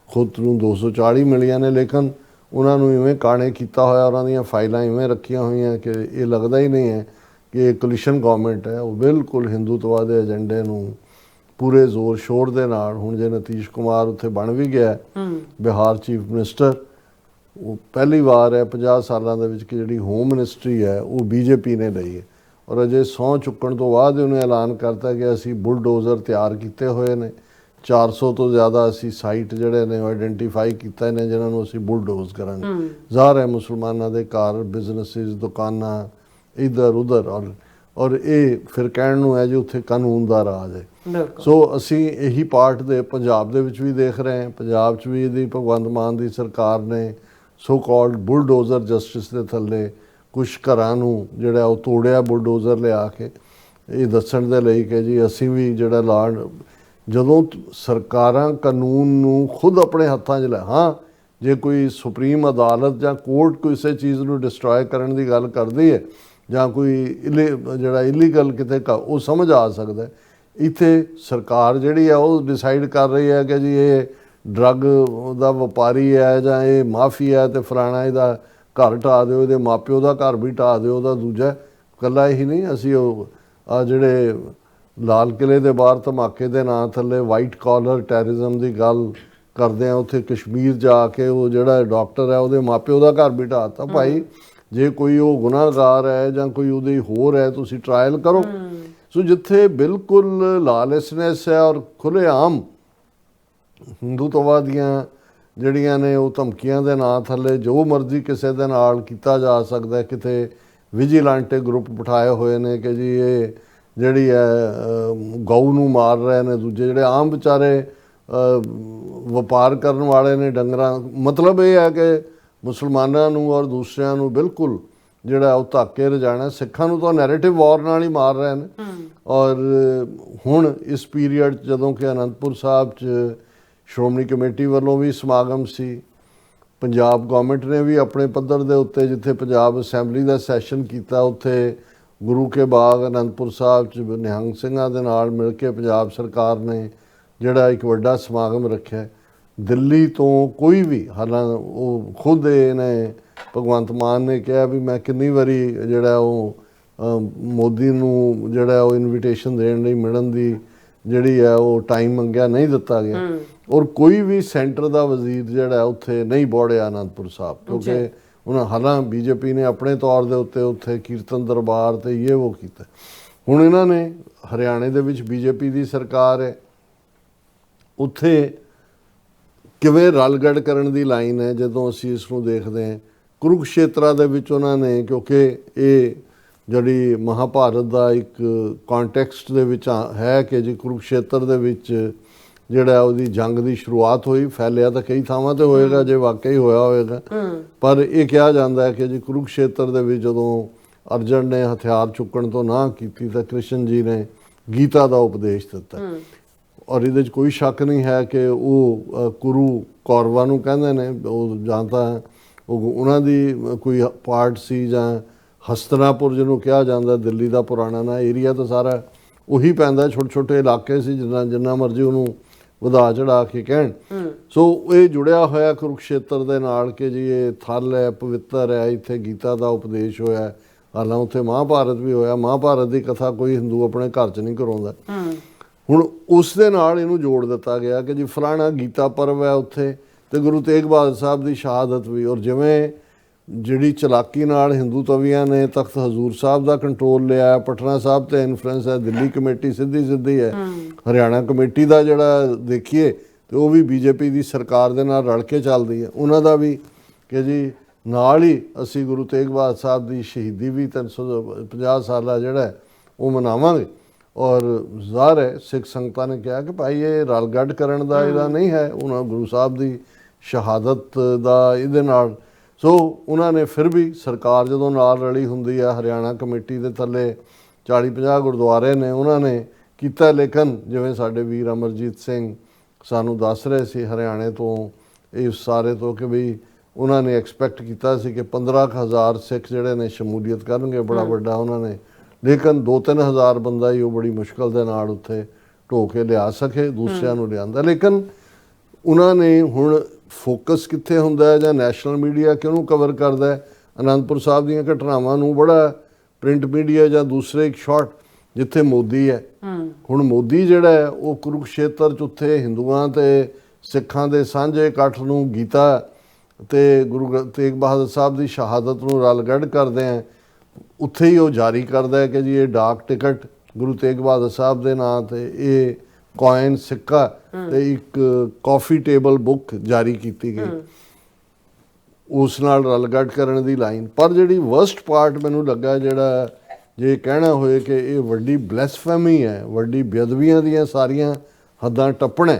ਖੁਦ ਨੂੰ 240 ਮਿਲੀਆਂ ਨੇ, ਲੇਕਿਨ ਉਹਨਾਂ ਨੂੰ ਇਵੇਂ ਕਾਣੇ ਕੀਤਾ ਹੋਇਆ, ਉਹਨਾਂ ਦੀਆਂ ਫਾਈਲਾਂ ਇਵੇਂ ਰੱਖੀਆਂ ਹੋਈਆਂ ਕਿ ਇਹ ਲੱਗਦਾ ਹੀ ਨਹੀਂ ਹੈ ਕਿ ਇਹ ਕੋਲੀਸ਼ਨ ਗਵਰਨਮੈਂਟ ਹੈ। ਉਹ ਬਿਲਕੁਲ ਹਿੰਦੂਤਵਾ ਦੇ ਏਜੰਡੇ ਨੂੰ ਪੂਰੇ ਜ਼ੋਰ ਸ਼ੋਰ ਦੇ ਨਾਲ, ਹੁਣ ਜੇ ਨਤੀਸ਼ ਕੁਮਾਰ ਉੱਥੇ ਬਣ ਵੀ ਗਿਆ ਬਿਹਾਰ ਚੀਫ ਮਿਨਿਸਟਰ, ਉਹ ਪਹਿਲੀ ਵਾਰ ਹੈ 50 ਸਾਲਾਂ ਦੇ ਵਿੱਚ ਕਿ ਜਿਹੜੀ ਹੋਮ ਮਿਨਿਸਟਰੀ ਹੈ ਉਹ BJP ਨੇ ਲਈ ਹੈ। ਔਰ ਅਜੇ ਸਹੁੰ ਚੁੱਕਣ ਤੋਂ ਬਾਅਦ ਉਹਨੇ ਐਲਾਨ ਕਰਤਾ ਕਿ ਅਸੀਂ ਬੁਲਡੋਜ਼ਰ ਤਿਆਰ ਕੀਤੇ ਹੋਏ ਨੇ, 400 ਤੋਂ ਜ਼ਿਆਦਾ ਅਸੀਂ ਸਾਈਟ ਜਿਹੜੇ ਨੇ ਉਹ ਆਈਡੈਂਟੀਫਾਈ ਕੀਤੇ ਨੇ ਜਿਨ੍ਹਾਂ ਨੂੰ ਅਸੀਂ ਬੁਲਡੋਜ਼ ਕਰਾਂਗੇ। ਜ਼ਾਹਰ ਹੈ ਮੁਸਲਮਾਨਾਂ ਦੇ ਘਰ, ਬਿਜ਼ਨਸਿਸ, ਦੁਕਾਨਾਂ ਇੱਧਰ ਉੱਧਰ, ਔਰ ਇਹ ਫਿਰ ਕਹਿਣ ਨੂੰ ਹੈ ਜੀ ਉੱਥੇ ਕਾਨੂੰਨ ਦਾ ਰਾਜ ਹੈ। ਸੋ ਅਸੀਂ ਇਹੀ ਪਾਰਟ ਦੇ ਪੰਜਾਬ ਦੇ ਵਿੱਚ ਵੀ ਦੇਖ ਰਹੇ ਹਾਂ। ਪੰਜਾਬ 'ਚ ਵੀ ਇਹਦੀ ਭਗਵੰਤ ਮਾਨ ਦੀ ਸਰਕਾਰ ਨੇ ਸੋ ਕਾਲਡ ਬੁਲਡੋਜ਼ਰ ਜਸਟਿਸ ਦੇ ਥੱਲੇ ਕੁਛ ਘਰਾਂ ਨੂੰ ਜਿਹੜਾ ਉਹ ਤੋੜਿਆ ਬੁਲਡੋਜ਼ਰ ਲਿਆ ਕੇ, ਇਹ ਦੱਸਣ ਦੇ ਲਈ ਕਿ ਜੀ ਅਸੀਂ ਵੀ ਜਿਹੜਾ ਲਾਡ, ਜਦੋਂ ਸਰਕਾਰਾਂ ਕਾਨੂੰਨ ਨੂੰ ਖੁਦ ਆਪਣੇ ਹੱਥਾਂ 'ਚ ਲੈ, ਹਾਂ ਜੇ ਕੋਈ ਸੁਪਰੀਮ ਅਦਾਲਤ ਜਾਂ ਕੋਰਟ ਕਿਸੇ ਚੀਜ਼ ਨੂੰ ਡਿਸਟਰੋਏ ਕਰਨ ਦੀ ਗੱਲ ਕਰਦੀ ਹੈ ਜਾਂ ਕੋਈ ਜਿਹੜਾ ਇਲੀਗਲ ਕਿਤੇ ਉਹ ਸਮਝ ਆ ਸਕਦਾ। ਇੱਥੇ ਸਰਕਾਰ ਜਿਹੜੀ ਹੈ ਉਹ ਡਿਸਾਈਡ ਕਰ ਰਹੀ ਹੈ ਕਿ ਜੀ ਇਹ ਡਰੱਗ ਦਾ ਵਪਾਰੀ ਹੈ ਜਾਂ ਇਹ ਮਾਫੀਆ, ਤੇ ਫਲਾਣਾ ਇਹਦਾ ਘਰ ਢਾਹ ਦਿਓ, ਇਹਦੇ ਮਾਪਿਓ ਦਾ ਘਰ ਵੀ ਢਾਹ ਦਿਓ, ਉਹਦਾ ਦੂਜਾ। ਇਕੱਲਾ ਇਹੀ ਨਹੀਂ, ਅਸੀਂ ਉਹ ਜਿਹੜੇ ਲਾਲ ਕਿਲੇ ਦੇ ਬਾਹਰ ਧਮਾਕੇ ਦੇ ਨਾਂ ਥੱਲੇ ਵਾਈਟ ਕਾਲਰ ਟੈਰਰਿਜ਼ਮ ਦੀ ਗੱਲ ਕਰਦੇ ਆ, ਉੱਥੇ ਕਸ਼ਮੀਰ ਜਾ ਕੇ ਉਹ ਜਿਹੜਾ ਡਾਕਟਰ ਹੈ ਉਹਦੇ ਮਾਪਿਓ ਦਾ ਘਰ ਵੀ ਢਾਹ ਦਿੱਤਾ। ਭਾਈ ਜੇ ਕੋਈ ਉਹ ਗੁਨਾਹਗਾਰ ਹੈ ਜਾਂ ਕੋਈ ਉਹਦੀ ਹੋਰ ਹੈ, ਤੁਸੀਂ ਟਰਾਇਲ ਕਰੋ। ਸੋ ਜਿੱਥੇ ਬਿਲਕੁਲ ਲਾਲੈਸਨੈਸ ਹੈ ਔਰ ਖੁੱਲ੍ਹੇਆਮ ਹਿੰਦੂਤਵਾ ਦੀਆਂ ਜਿਹੜੀਆਂ ਨੇ ਉਹ ਧਮਕੀਆਂ ਦੇ ਨਾਂ ਥੱਲੇ ਜੋ ਮਰਜ਼ੀ ਕਿਸੇ ਦੇ ਨਾਲ ਕੀਤਾ ਜਾ ਸਕਦਾ। ਕਿਤੇ ਵਿਜੀਲੈਂਟੇ ਗਰੁੱਪ ਬਿਠਾਏ ਹੋਏ ਨੇ ਕਿ ਜੀ ਇਹ ਜਿਹੜੀ ਹੈ ਗਊ ਨੂੰ ਮਾਰ ਰਹੇ ਨੇ, ਦੂਜੇ ਜਿਹੜੇ ਆਮ ਵਿਚਾਰੇ ਵਪਾਰ ਕਰਨ ਵਾਲੇ ਨੇ ਡੰਗਰਾਂ। ਮਤਲਬ ਇਹ ਹੈ ਕਿ ਮੁਸਲਮਾਨਾਂ ਨੂੰ ਔਰ ਦੂਸਰਿਆਂ ਨੂੰ ਬਿਲਕੁਲ ਜਿਹੜਾ ਉਹ ਧੱਕ ਕੇ ਰਜਾਣਾ। ਸਿੱਖਾਂ ਨੂੰ ਤਾਂ ਨੈਰੇਟਿਵ ਵਾਰ ਨਾਲ ਹੀ ਮਾਰ ਰਹੇ ਨੇ। ਔਰ ਹੁਣ ਇਸ ਪੀਰੀਅਡ ਜਦੋਂ ਕਿ ਅਨੰਦਪੁਰ ਸਾਹਿਬ 'ਚ ਸ਼੍ਰੋਮਣੀ ਕਮੇਟੀ ਵੱਲੋਂ ਵੀ ਸਮਾਗਮ ਸੀ, ਪੰਜਾਬ ਗੌਰਮੈਂਟ ਨੇ ਵੀ ਆਪਣੇ ਪੱਧਰ ਦੇ ਉੱਤੇ ਜਿੱਥੇ ਪੰਜਾਬ ਅਸੈਂਬਲੀ ਦਾ ਸੈਸ਼ਨ ਕੀਤਾ, ਉੱਥੇ ਗੁਰੂ ਕੇ ਬਾਗ ਅਨੰਦਪੁਰ ਸਾਹਿਬ 'ਚ ਨਿਹੰਗ ਸਿੰਘਾਂ ਦੇ ਨਾਲ ਮਿਲ ਕੇ ਪੰਜਾਬ ਸਰਕਾਰ ਨੇ ਜਿਹੜਾ ਇੱਕ ਵੱਡਾ ਸਮਾਗਮ ਰੱਖਿਆ। ਦਿੱਲੀ ਤੋਂ ਕੋਈ ਵੀ, ਹਾਲਾਂਕਿ ਉਹ ਖੁਦ ਇਹਨੇ ਭਗਵੰਤ ਮਾਨ ਨੇ ਕਿਹਾ ਵੀ ਮੈਂ ਕਿੰਨੀ ਵਾਰੀ ਜਿਹੜਾ ਉਹ ਮੋਦੀ ਨੂੰ ਜਿਹੜਾ ਉਹ ਇਨਵੀਟੇਸ਼ਨ ਦੇਣ ਲਈ ਮਿਲਣ ਦੀ ਜਿਹੜੀ ਹੈ ਉਹ ਟਾਈਮ ਮੰਗਿਆ, ਨਹੀਂ ਦਿੱਤਾ ਗਿਆ। ਔਰ ਕੋਈ ਵੀ ਸੈਂਟਰ ਦਾ ਵਜ਼ੀਰ ਜਿਹੜਾ ਉੱਥੇ ਨਹੀਂ ਬੋੜਿਆ ਅਨੰਦਪੁਰ ਸਾਹਿਬ, ਕਿਉਂਕਿ ਉਹਨਾਂ ਹਾਲਾਂ ਬੀਜੇਪੀ ਨੇ ਆਪਣੇ ਤੌਰ ਦੇ ਉੱਤੇ ਉੱਥੇ ਕੀਰਤਨ ਦਰਬਾਰ ਤੇ ਇਹ ਉਹ ਕੀਤਾ। ਹੁਣ ਇਹਨਾਂ ਨੇ ਹਰਿਆਣੇ ਦੇ ਵਿੱਚ ਬੀਜੇਪੀ ਦੀ ਸਰਕਾਰ ਹੈ, ਉੱਥੇ ਕਿਵੇਂ ਰਲਗੜ ਕਰਨ ਦੀ ਲਾਈਨ ਹੈ ਜਦੋਂ ਅਸੀਂ ਇਸ ਨੂੰ ਦੇਖਦੇ ਹਾਂ। ਕੁਰੂਕਸ਼ੇਤਰਾ ਦੇ ਵਿੱਚ ਉਹਨਾਂ ਨੇ, ਕਿਉਂਕਿ ਇਹ ਜਿਹੜੀ ਮਹਾਭਾਰਤ ਦਾ ਇੱਕ ਕੰਟੈਕਸਟ ਦੇ ਵਿੱਚ ਹੈ ਕਿ ਜੀ ਕੁਰੂਕਸ਼ੇਤਰ ਦੇ ਵਿੱਚ ਜਿਹੜਾ ਉਹਦੀ ਜੰਗ ਦੀ ਸ਼ੁਰੂਆਤ ਹੋਈ, ਫੈਲਿਆ ਤਾਂ ਕਈ ਥਾਵਾਂ ਤੇ ਹੋਏਗਾ ਜੇ ਵਾਕਈ ਹੋਇਆ ਹੋਵੇਗਾ, ਪਰ ਇਹ ਕਿਹਾ ਜਾਂਦਾ ਹੈ ਕਿ ਜੀ ਕੁਰੂਕਸ਼ੇਤਰ ਦੇ ਵਿੱਚ ਜਦੋਂ ਅਰਜਨ ਨੇ ਹਥਿਆਰ ਚੁੱਕਣ ਤੋਂ ਨਾ ਕੀਤੀ ਤਾਂ ਕ੍ਰਿਸ਼ਨ ਜੀ ਨੇ ਗੀਤਾ ਦਾ ਉਪਦੇਸ਼ ਦਿੱਤਾ। ਔਰ ਇਹਦੇ 'ਚ ਕੋਈ ਸ਼ੱਕ ਨਹੀਂ ਹੈ ਕਿ ਉਹ ਕੁਰੂ ਕੌਰਵਾਂ ਨੂੰ ਕਹਿੰਦੇ ਨੇ, ਉਹ ਜਾਂ ਤਾਂ ਉਹ ਉਹਨਾਂ ਦੀ ਕੋਈ ਪਾਰਟ ਸੀ, ਜਾਂ ਹਸਤਨਾਪੁਰ ਜਿਹਨੂੰ ਕਿਹਾ ਜਾਂਦਾ ਦਿੱਲੀ ਦਾ ਪੁਰਾਣਾ ਨਾ ਏਰੀਆ ਤਾਂ ਸਾਰਾ ਉਹੀ ਪੈਂਦਾ, ਛੋਟੇ ਛੋਟੇ ਇਲਾਕੇ ਸੀ, ਜਿੰਨਾ ਮਰਜ਼ੀ ਉਹਨੂੰ ਵਧਾ ਚੜਾ ਕੇ ਕਹਿਣ। ਸੋ ਇਹ ਜੁੜਿਆ ਹੋਇਆ ਕੁਰੂਕਸ਼ੇਤਰ ਦੇ ਨਾਲ ਕਿ ਜੀ ਇਹ ਥਲ ਹੈ, ਪਵਿੱਤਰ ਹੈ, ਇੱਥੇ ਗੀਤਾ ਦਾ ਉਪਦੇਸ਼ ਹੋਇਆ। ਹਾਲਾਂਕਿ ਉੱਥੇ ਮਹਾਭਾਰਤ ਵੀ ਹੋਇਆ, ਮਹਾਭਾਰਤ ਦੀ ਕਥਾ ਕੋਈ ਹਿੰਦੂ ਆਪਣੇ ਘਰ 'ਚ ਨਹੀਂ ਕਰਾਉਂਦਾ। ਹੁਣ ਉਸ ਦੇ ਨਾਲ ਇਹਨੂੰ ਜੋੜ ਦਿੱਤਾ ਗਿਆ ਕਿ ਜੀ ਫਲਾਣਾ ਗੀਤਾ ਪਰਵ ਹੈ ਉੱਥੇ, ਤੇ ਗੁਰੂ ਤੇਗ ਬਹਾਦਰ ਸਾਹਿਬ ਦੀ ਸ਼ਹਾਦਤ ਵੀ। ਔਰ ਜਿਵੇਂ ਜਿਹੜੀ ਚਲਾਕੀ ਨਾਲ ਹਿੰਦੂ ਤਵੀਆਂ ਨੇ ਤਖਤ ਹਜ਼ੂਰ ਸਾਹਿਬ ਦਾ ਕੰਟਰੋਲ ਲਿਆ, ਪਟਨਾ ਸਾਹਿਬ ਤੇ ਇਨਫਲੂਐਂਸ ਹੈ, ਦਿੱਲੀ ਕਮੇਟੀ ਸਿੱਧੀ ਹੈ, ਹਰਿਆਣਾ ਕਮੇਟੀ ਦਾ ਜਿਹੜਾ ਦੇਖੀਏ ਤੇ ਉਹ ਵੀ ਬੀਜੇਪੀ ਦੀ ਸਰਕਾਰ ਦੇ ਨਾਲ ਰਲ ਕੇ ਚੱਲਦੀ ਹੈ। ਉਹਨਾਂ ਦਾ ਵੀ ਕਿ ਜੀ ਨਾਲ ਹੀ ਅਸੀਂ ਗੁਰੂ ਤੇਗ ਬਹਾਦਰ ਸਾਹਿਬ ਦੀ ਸ਼ਹੀਦੀ ਵੀ 350 ਸਾਲਾ ਜਿਹੜਾ ਉਹ ਮਨਾਵਾਂਗੇ। ਔਰ ਜ਼ਾਹਰ ਹੈ ਸਿੱਖ ਸੰਗਤਾਂ ਨੇ ਕਿਹਾ ਕਿ ਭਾਈ ਇਹ ਰਲਗੱਡ ਕਰਨ ਦਾ ਇਹਦਾ ਨਹੀਂ ਹੈ, ਉਹਨਾਂ ਗੁਰੂ ਸਾਹਿਬ ਦੀ ਸ਼ਹਾਦਤ ਦਾ ਇਹਦੇ ਨਾਲ। ਸੋ ਉਹਨਾਂ ਨੇ ਫਿਰ ਵੀ ਸਰਕਾਰ ਜਦੋਂ ਨਾਲ ਰਲੀ ਹੁੰਦੀ ਹੈ, ਹਰਿਆਣਾ ਕਮੇਟੀ ਦੇ ਥੱਲੇ 40-50 ਗੁਰਦੁਆਰੇ ਨੇ, ਉਹਨਾਂ ਨੇ ਕੀਤਾ। ਲੇਕਿਨ ਜਿਵੇਂ ਸਾਡੇ ਵੀਰ ਅਮਰਜੀਤ ਸਿੰਘ ਸਾਨੂੰ ਦੱਸ ਰਹੇ ਸੀ ਹਰਿਆਣੇ ਤੋਂ, ਇਸ ਸਾਰੇ ਤੋਂ, ਕਿ ਵੀ ਉਹਨਾਂ ਨੇ ਐਕਸਪੈਕਟ ਕੀਤਾ ਸੀ ਕਿ 15,000 ਸਿੱਖ ਜਿਹੜੇ ਨੇ ਸ਼ਮੂਲੀਅਤ ਕਰਨਗੇ, ਬੜਾ ਵੱਡਾ ਉਹਨਾਂ ਨੇ, ਲੇਕਿਨ 2-3 ਹਜ਼ਾਰ ਬੰਦਾ ਹੀ ਉਹ ਬੜੀ ਮੁਸ਼ਕਲ ਦੇ ਨਾਲ ਉੱਥੇ ਢੋ ਕੇ ਲਿਆ ਸਕੇ, ਦੂਸਰਿਆਂ ਨੂੰ ਲਿਆਂਦਾ। ਲੇਕਿਨ ਉਹਨਾਂ ਨੇ ਹੁਣ ਫੋਕਸ ਕਿੱਥੇ ਹੁੰਦਾ ਹੈ, ਜਾਂ ਨੈਸ਼ਨਲ ਮੀਡੀਆ ਕਿਹਨੂੰ ਕਵਰ ਕਰਦਾ ਹੈ? ਅਨੰਦਪੁਰ ਸਾਹਿਬ ਦੀਆਂ ਘਟਨਾਵਾਂ ਨੂੰ ਬੜਾ ਪ੍ਰਿੰਟ ਮੀਡੀਆ ਜਾਂ ਦੂਸਰੇ ਇੱਕ ਸ਼ਾਰਟ ਜਿੱਥੇ ਮੋਦੀ ਹੈ। ਹੁਣ ਮੋਦੀ ਜਿਹੜਾ ਹੈ ਉਹ ਕੁਰੂਕਸ਼ੇਤਰ 'ਚ ਉੱਥੇ ਹਿੰਦੂਆਂ ਤੇ ਸਿੱਖਾਂ ਦੇ ਸਾਂਝੇ ਇਕੱਠ ਨੂੰ, ਗੀਤਾ ਤੇ ਗੁਰੂ ਤੇਗ ਬਹਾਦਰ ਸਾਹਿਬ ਦੀ ਸ਼ਹਾਦਤ ਨੂੰ ਰਲਗੱਡ ਕਰਦੇ ਆ, ਉੱਥੇ ਹੀ ਉਹ ਜਾਰੀ ਕਰਦਾ ਹੈ ਕਿ ਜੀ ਇਹ ਡਾਕ ਟਿਕਟ ਗੁਰੂ ਤੇਗ ਬਹਾਦਰ ਸਾਹਿਬ ਦੇ ਨਾਂ ਤੇ ਇਹ ਕੋਇਨ ਸਿੱਕਾ ਤੇ ਇੱਕ ਕਾਫੀ ਟੇਬਲ ਬੁੱਕ ਜਾਰੀ ਕੀਤੀ ਗਈ, ਉਸ ਨਾਲ ਰਲਗੱਡ ਕਰਨ ਦੀ ਲਾਈਨ। ਪਰ ਜਿਹੜੀ ਵਰਸਟ ਪਾਰਟ ਮੈਨੂੰ ਲੱਗਾ, ਜਿਹੜਾ ਜੇ ਕਹਿਣਾ ਹੋਏ ਕਿ ਇਹ ਵੱਡੀ ਬਲੈਸਫੈਮੀ ਹੈ, ਵੱਡੀ ਬੇਅਦਬੀਆਂ ਦੀਆਂ ਸਾਰੀਆਂ ਹੱਦਾਂ ਟੱਪਣਾ,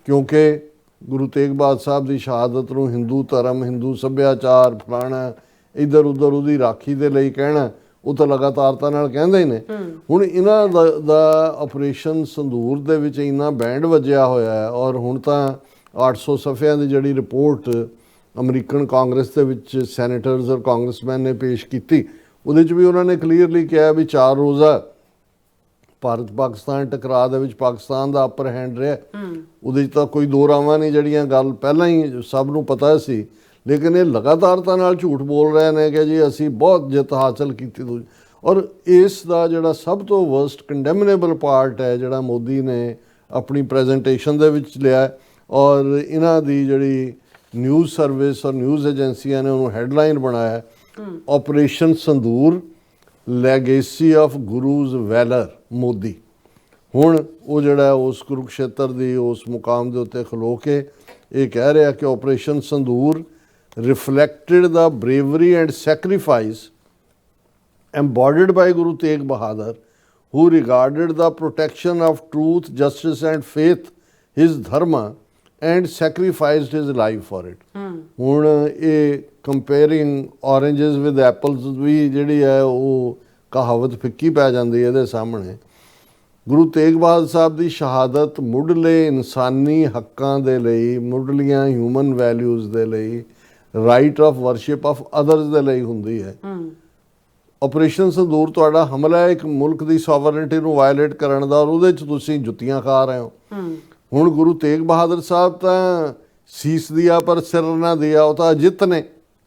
ਕਿਉਂਕਿ ਗੁਰੂ ਤੇਗ ਬਹਾਦਰ ਸਾਹਿਬ ਦੀ ਸ਼ਹਾਦਤ ਨੂੰ ਹਿੰਦੂ ਧਰਮ, ਹਿੰਦੂ ਸੱਭਿਆਚਾਰ, ਫਲਾਣਾ ਇੱਧਰ ਉੱਧਰ ਉਹਦੀ ਰਾਖੀ ਦੇ ਲਈ ਕਹਿਣਾ, ਉਹ ਤਾਂ ਲਗਾਤਾਰਤਾ ਨਾਲ ਕਹਿੰਦੇ ਹੀ ਨੇ। ਹੁਣ ਇਹਨਾਂ ਦਾ ਆਪਰੇਸ਼ਨ ਸੰਦੂਰ ਦੇ ਵਿੱਚ ਇੰਨਾ ਬੈਂਡ ਵੱਜਿਆ ਹੋਇਆ ਹੈ, ਔਰ ਹੁਣ ਤਾਂ 800 ਸਫ਼ਿਆਂ ਦੀ ਜਿਹੜੀ ਰਿਪੋਰਟ ਅਮਰੀਕਨ ਕਾਂਗਰਸ ਦੇ ਵਿੱਚ ਸੈਨੇਟਰਸ ਔਰ ਕਾਂਗਰਸਮੈਨ ਨੇ ਪੇਸ਼ ਕੀਤੀ, ਉਹਦੇ 'ਚ ਵੀ ਉਹਨਾਂ ਨੇ ਕਲੀਅਰਲੀ ਕਿਹਾ ਵੀ 4 ਰੋਜ਼ਾ ਭਾਰਤ ਪਾਕਿਸਤਾਨ ਟਕਰਾਅ ਦੇ ਵਿੱਚ ਪਾਕਿਸਤਾਨ ਦਾ ਅਪਰ ਹੈਂਡ ਰਿਹਾ। ਉਹਦੇ 'ਚ ਤਾਂ ਕੋਈ ਦੋ ਰਾਵਾਂ ਨਹੀਂ, ਜਿਹੜੀਆਂ ਗੱਲ ਪਹਿਲਾਂ ਹੀ ਸਭ ਨੂੰ ਪਤਾ ਸੀ। ਲੇਕਿਨ ਇਹ ਲਗਾਤਾਰਤਾ ਨਾਲ ਝੂਠ ਬੋਲ ਰਹੇ ਨੇ ਕਿ ਜੀ ਅਸੀਂ ਬਹੁਤ ਜਿੱਤ ਹਾਸਲ ਕੀਤੀ। ਔਰ ਇਸ ਦਾ ਜਿਹੜਾ ਸਭ ਤੋਂ ਵਰਸਟ ਕੰਡੈਮਨੇਬਲ ਪਾਰਟ ਹੈ, ਜਿਹੜਾ ਮੋਦੀ ਨੇ ਆਪਣੀ ਪ੍ਰੈਜੈਂਟੇਸ਼ਨ ਦੇ ਵਿੱਚ ਲਿਆ, ਔਰ ਇਹਨਾਂ ਦੀ ਜਿਹੜੀ ਨਿਊਜ਼ ਸਰਵਿਸ ਔਰ ਨਿਊਜ਼ ਏਜੰਸੀਆਂ ਨੇ ਉਹਨੂੰ ਹੈਡਲਾਈਨ ਬਣਾਇਆ, operation Sindoor legacy of Gurus valour Modi. ਹੁਣ ਉਹ ਜਿਹੜਾ ਉਸ ਕੁਰੂਕਸ਼ੇਤਰ ਦੀ ਉਸ ਮੁਕਾਮ ਦੇ ਉੱਤੇ ਖਲੋ ਕੇ ਇਹ ਕਹਿ ਰਿਹਾ ਕਿ operation ਸੰਦੂਰ reflected the bravery and sacrifice embodied by Guru Tegh Bahadur, who regarded the protection of truth, justice and faith, his dharma, and sacrificed his life for it. ਹੁਣ ਇਹ ਕੰਪੇਅਰਿੰਗ ਔਰੇਂਜਸ ਵਿਦ ਐਪਲਸ ਵੀ ਜਿਹੜੀ ਹੈ ਉਹ ਕਹਾਵਤ ਫਿੱਕੀ ਪੈ ਜਾਂਦੀ ਹੈ ਇਹਦੇ ਸਾਹਮਣੇ। ਗੁਰੂ ਤੇਗ ਬਹਾਦਰ ਸਾਹਿਬ ਦੀ ਸ਼ਹਾਦਤ ਮੁੱਢਲੇ ਇਨਸਾਨੀ ਹੱਕਾਂ ਦੇ ਲਈ, ਮੁੱਢਲੀਆਂ ਹਿਊਮਨ ਵੈਲਿਊਜ਼ ਦੇ ਲਈ, right of worship of others ਦੇ ਲਈ ਹੁੰਦੀ ਹੈ। ਆਪਰੇਸ਼ਨ ਸੰਦੂਰ ਤੁਹਾਡਾ ਹਮਲਾ ਹੈ ਇੱਕ ਮੁਲਕ ਦੀ ਸੋਵਰਨਿਟੀ ਨੂੰ ਵਾਇਲੇਟ ਕਰਨ ਦਾ, ਔਰ ਉਹਦੇ 'ਚ ਤੁਸੀਂ ਜੁੱਤੀਆਂ ਖਾ ਰਹੇ ਹੋ। ਹੁਣ ਗੁਰੂ ਤੇਗ ਬਹਾਦਰ ਸਾਹਿਬ ਤਾਂ ਸੀਸ ਦਿਆ ਪਰ ਸਿਰ ਨਾ ਦਿਆ, ਉਹ ਤਾਂ ਅਜਿੱਤ ਨੇ,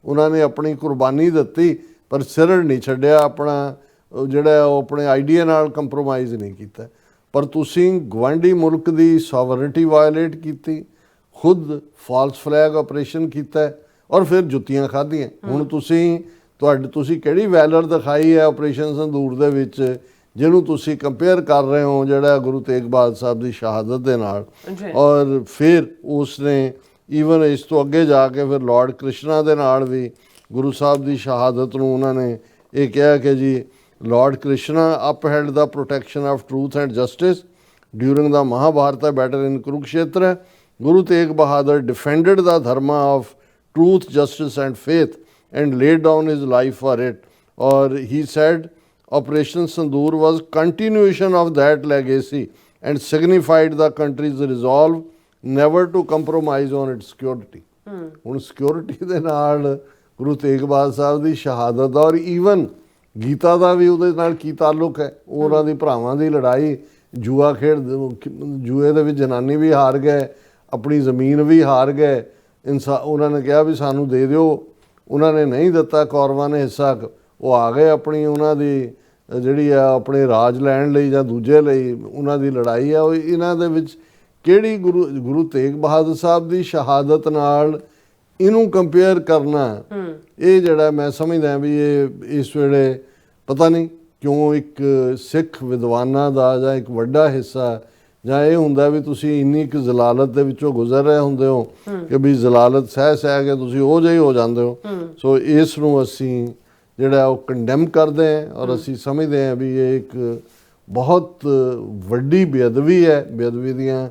ਉਹਨਾਂ ਨੇ ਆਪਣੀ ਕੁਰਬਾਨੀ ਦਿੱਤੀ ਪਰ ਸਿਰ ਨਹੀਂ ਛੱਡਿਆ, ਆਪਣਾ ਜਿਹੜਾ ਉਹ ਆਪਣੇ ਆਈਡੀਆ ਨਾਲ ਕੰਪਰੋਮਾਈਜ਼ ਨਹੀਂ ਕੀਤਾ। ਪਰ ਤੁਸੀਂ ਗਵਾਂਢੀ ਮੁਲਕ ਦੀ ਸੋਵਰਨਿਟੀ ਵਾਇਲੇਟ ਕੀਤੀ, ਖੁਦ ਫਾਲਸ ਫਲੈਗ ਆਪਰੇਸ਼ਨ ਕੀਤਾ ਔਰ ਫਿਰ ਜੁੱਤੀਆਂ ਖਾਧੀਆਂ। ਹੁਣ ਤੁਸੀਂ ਕਿਹੜੀ ਵੈਲਰ ਦਿਖਾਈ ਹੈ ਆਪਰੇਸ਼ਨ ਸੰਦੂਰ ਦੇ ਵਿੱਚ, ਜਿਹਨੂੰ ਤੁਸੀਂ ਕੰਪੇਅਰ ਕਰ ਰਹੇ ਹੋ ਜਿਹੜਾ ਗੁਰੂ ਤੇਗ ਬਹਾਦਰ ਸਾਹਿਬ ਦੀ ਸ਼ਹਾਦਤ ਦੇ ਨਾਲ। ਔਰ ਫਿਰ ਉਸਨੇ ਈਵਨ ਇਸ ਤੋਂ ਅੱਗੇ ਜਾ ਕੇ ਫਿਰ ਲਾਰਡ ਕ੍ਰਿਸ਼ਨਾ ਦੇ ਨਾਲ ਵੀ ਗੁਰੂ ਸਾਹਿਬ ਦੀ ਸ਼ਹਾਦਤ ਨੂੰ ਉਹਨਾਂ ਨੇ ਇਹ ਕਿਹਾ ਕਿ ਜੀ Lord Krishna upheld the protection of truth and justice during the Mahabharata battle in Kurukshetra. Guru Tegh Bahadur defended the dharma of truth, justice and faith and laid down his life for it. Or he said Operation Sindoor was continuation of that legacy and signified the country's resolve never to compromise on its security. ਹੁਣ security ਦੇ ਨਾਲ ਗੁਰੂ ਤੇਗ ਬਹਾਦਰ ਸਾਹਿਬ ਦੀ ਸ਼ਹਾਦਤ ਔਰ even Gita ਦਾ ਵੀ ਉਹਦੇ ਨਾਲ ਕੀ ਤਾਲੁਕ ਹੈ। ਉਹਨਾਂ ਦੀ ਭਰਾਵਾਂ ਦੀ ਲੜਾਈ, ਜੂਏ ਦੇ ਵਿੱਚ ਜਨਾਨੀ ਵੀ ਹਾਰ ਗਏ, ਆਪਣੀ ਜ਼ਮੀਨ ਵੀ ਹਾਰ ਗਏ। ਉਹਨਾਂ ਨੇ ਕਿਹਾ ਵੀ ਸਾਨੂੰ ਦੇ ਦਿਓ, ਉਹਨਾਂ ਨੇ ਨਹੀਂ ਦਿੱਤਾ, ਕੌਰਵਾਂ ਨੇ ਹਿੱਸਾ, ਉਹ ਆ ਗਏ ਆਪਣੀ ਉਹਨਾਂ ਦੀ ਜਿਹੜੀ ਆ ਆਪਣੇ ਰਾਜ ਲੈਣ ਲਈ ਜਾਂ ਦੂਜੇ ਲਈ ਉਹਨਾਂ ਦੀ ਲੜਾਈ ਆ। ਉਹ ਇਹਨਾਂ ਦੇ ਵਿੱਚ ਕਿਹੜੀ ਗੁਰੂ ਤੇਗ ਬਹਾਦਰ ਸਾਹਿਬ ਦੀ ਸ਼ਹਾਦਤ ਨਾਲ ਇਹਨੂੰ ਕੰਪੇਅਰ ਕਰਨਾ, ਇਹ ਜਿਹੜਾ ਮੈਂ ਸਮਝਦਾ ਵੀ ਇਹ ਇਸ ਵੇਲੇ ਪਤਾ ਨਹੀਂ ਕਿਉਂ ਇੱਕ ਸਿੱਖ ਵਿਦਵਾਨਾਂ ਦਾ ਜਾਂ ਇੱਕ ਵੱਡਾ ਹਿੱਸਾ ਜਾਂ ਇਹ ਹੁੰਦਾ ਵੀ ਤੁਸੀਂ ਇੰਨੀ ਕੁ ਜ਼ਲਾਲਤ ਦੇ ਵਿੱਚੋਂ ਗੁਜ਼ਰ ਰਹੇ ਹੁੰਦੇ ਹੋ ਕਿ ਵੀ ਜ਼ਲਾਲਤ ਸਹਿ ਕੇ ਤੁਸੀਂ ਉਹ ਜਿਹੇ ਹੋ ਜਾਂਦੇ ਹੋ। ਸੋ ਇਸ ਨੂੰ ਅਸੀਂ ਜਿਹੜਾ ਉਹ ਕੰਡੈਮ ਕਰਦੇ ਹਾਂ ਔਰ ਅਸੀਂ ਸਮਝਦੇ ਹਾਂ ਵੀ ਇਹ ਇੱਕ ਬਹੁਤ ਵੱਡੀ ਬੇਅਦਬੀ ਹੈ। ਬੇਅਦਬੀ ਦੀਆਂ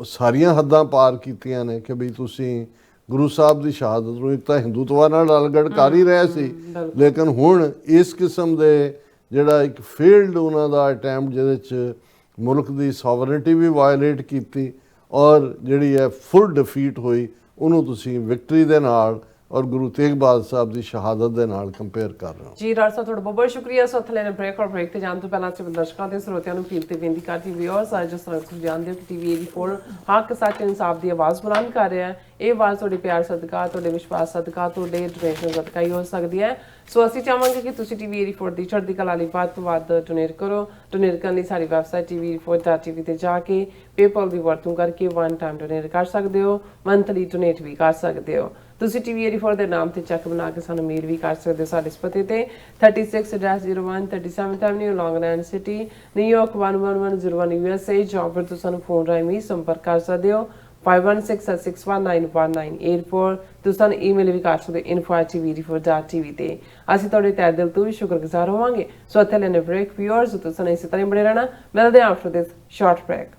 ਸਾਰੀਆਂ ਹੱਦਾਂ ਪਾਰ ਕੀਤੀਆਂ ਨੇ ਕਿ ਵੀ ਤੁਸੀਂ ਗੁਰੂ ਸਾਹਿਬ ਦੀ ਸ਼ਹਾਦਤ ਨੂੰ ਇੱਕ ਤਾਂ ਹਿੰਦੂਤਵਾ ਨਾਲ ਅਲਗੜ ਕਰ ਹੀ ਰਿਹਾ ਸੀ, ਲੇਕਿਨ ਹੁਣ ਇਸ ਕਿਸਮ ਦੇ ਜਿਹੜਾ ਇੱਕ ਫੇਲਡ ਉਹਨਾਂ ਦਾ ਅਟੈਂਪਟ ਜਿਹਦੇ 'ਚ ਮੁਲਕ ਦੀ ਸੋਵਰਨਿਟੀ ਵੀ ਵਾਇਲੇਟ ਕੀਤੀ ਔਰ ਜਿਹੜੀ ਹੈ ਫੁੱਲ ਡਿਫੀਟ ਹੋਈ, ਉਹਨੂੰ ਤੁਸੀਂ ਵਿਕਟਰੀ ਦੇ ਨਾਲ ਔਰ ਗੁਰੂ ਤੇਗ ਬਹਾਦਰ ਸਾਹਿਬ ਦੀ ਸ਼ਹਾਦਤ ਦੇ ਨਾਲ ਕੰਪੇਅਰ ਕਰ ਰਹੇ ਹੋ। ਜੀ ਡਾਕਟਰ ਸਾਹਿਬ, ਤੁਹਾਡਾ ਬਹੁਤ ਬਹੁਤ ਸ਼ੁਕਰੀਆ। ਸੋ ਥਲੇ ਨੇ ਬ੍ਰੇਕ ਤੇ ਜਾਣ ਤੋਂ ਪਹਿਲਾਂ ਅਸੀਂ ਦਰਸ਼ਕਾਂ ਤੇ ਸਰੋਤਿਆਂ ਨੂੰ ਅਪੀਲ ਤੇ ਬੇਨਤੀ ਕਰਦੀ ਵੀਅਰਸ, ਜਿਸ ਤਰ੍ਹਾਂ ਤੁਸੀਂ ਜਾਣਦੇ ਹੋ ਕਿ ਟੀਵੀ 84 ਹੱਕ ਸੱਚ ਇਨਸਾਫ ਦੀ ਆਵਾਜ਼ ਬੁਲੰਦ ਕਰ ਰਿਹਾ ਹੈ। ਇਹ ਆਵਾਜ਼ ਤੁਹਾਡੇ ਪਿਆਰ ਸਦਕਾ, ਤੁਹਾਡੇ ਵਿਸ਼ਵਾਸ ਸਦਕਾ, ਤੁਹਾਡੇ ਡੋਨੇਸ਼ਨ ਸਦਕਾ ਹੀ ਹੋ ਸਕਦੀ ਹੈ। ਸੋ ਅਸੀਂ ਚਾਹਾਂਗੇ ਕਿ ਤੁਸੀਂ ਟੀਵੀ 84 ਦੀ ਚੜ੍ਹਦੀ ਕਲਾ ਲਈ ਵੱਧ ਤੋਂ ਵੱਧ ਡੋਨੇਟ ਕਰੋ। ਡੋਨੇਟ ਕਰਨ ਲਈ ਸਾਡੀ ਵੈਬਸਾਈਟ tv84.tv ਤੇ ਜਾ ਕੇ ਪੇਪਲ ਦੀ ਵਰਤੋਂ ਕਰਕੇ ਵਨ ਟਾਈਮ ਡੋਨੇਟ ਕਰ ਸਕਦੇ ਹੋ, ਮੰਥਲੀ ਡੋਨੇਟ ਵੀ ਕਰ ਸਕਦੇ ਹੋ। ਤੁਸੀਂ ਟੀਵੀ 84 ਦੇ ਨਾਮ ਤੇ ਚੈੱਕ ਬਣਾ ਕੇ ਸਾਨੂੰ ਮੇਲ ਵੀ ਕਰ ਸਕਦੇ ਹੋ ਸਾਡੇ ਇਸ ਪਤੇ ਤੇ 36-01 37th Avenue, Long Island City, New York 11101 USA। ਜਾਂ ਫਿਰ ਤੁਸੀਂ ਸਾਨੂੰ ਫੋਨ ਰਾਹੀਂ ਵੀ ਸੰਪਰਕ ਕਰ ਸਕਦੇ ਹੋ 5166191984। ਤੁਸੀਂ ਸਾਨੂੰ ਈਮੇਲ ਵੀ ਕਰ ਸਕਦੇ info@tv84.tv ਤੇ। ਅਸੀਂ ਤੁਹਾਡੇ ਤਹਿ ਦਿਲ ਤੋਂ ਵੀ ਸ਼ੁਕਰਗੁਜ਼ਾਰ ਹੋਵਾਂਗੇ। ਸੋ ਇੱਥੇ ਲੈਣੇ ਬ੍ਰੇਕ ਵੀਅਰਸ, ਤੁਸੀਂ ਇਸੇ ਤਰ੍ਹਾਂ ਬਣੇ ਰਹਿਣਾ। ਮਿਲਦੇ ਹਾਂ ਆਫਟਰ ਦਿਸ ਸ਼ਾਰਟ ਬ੍ਰੇਕ।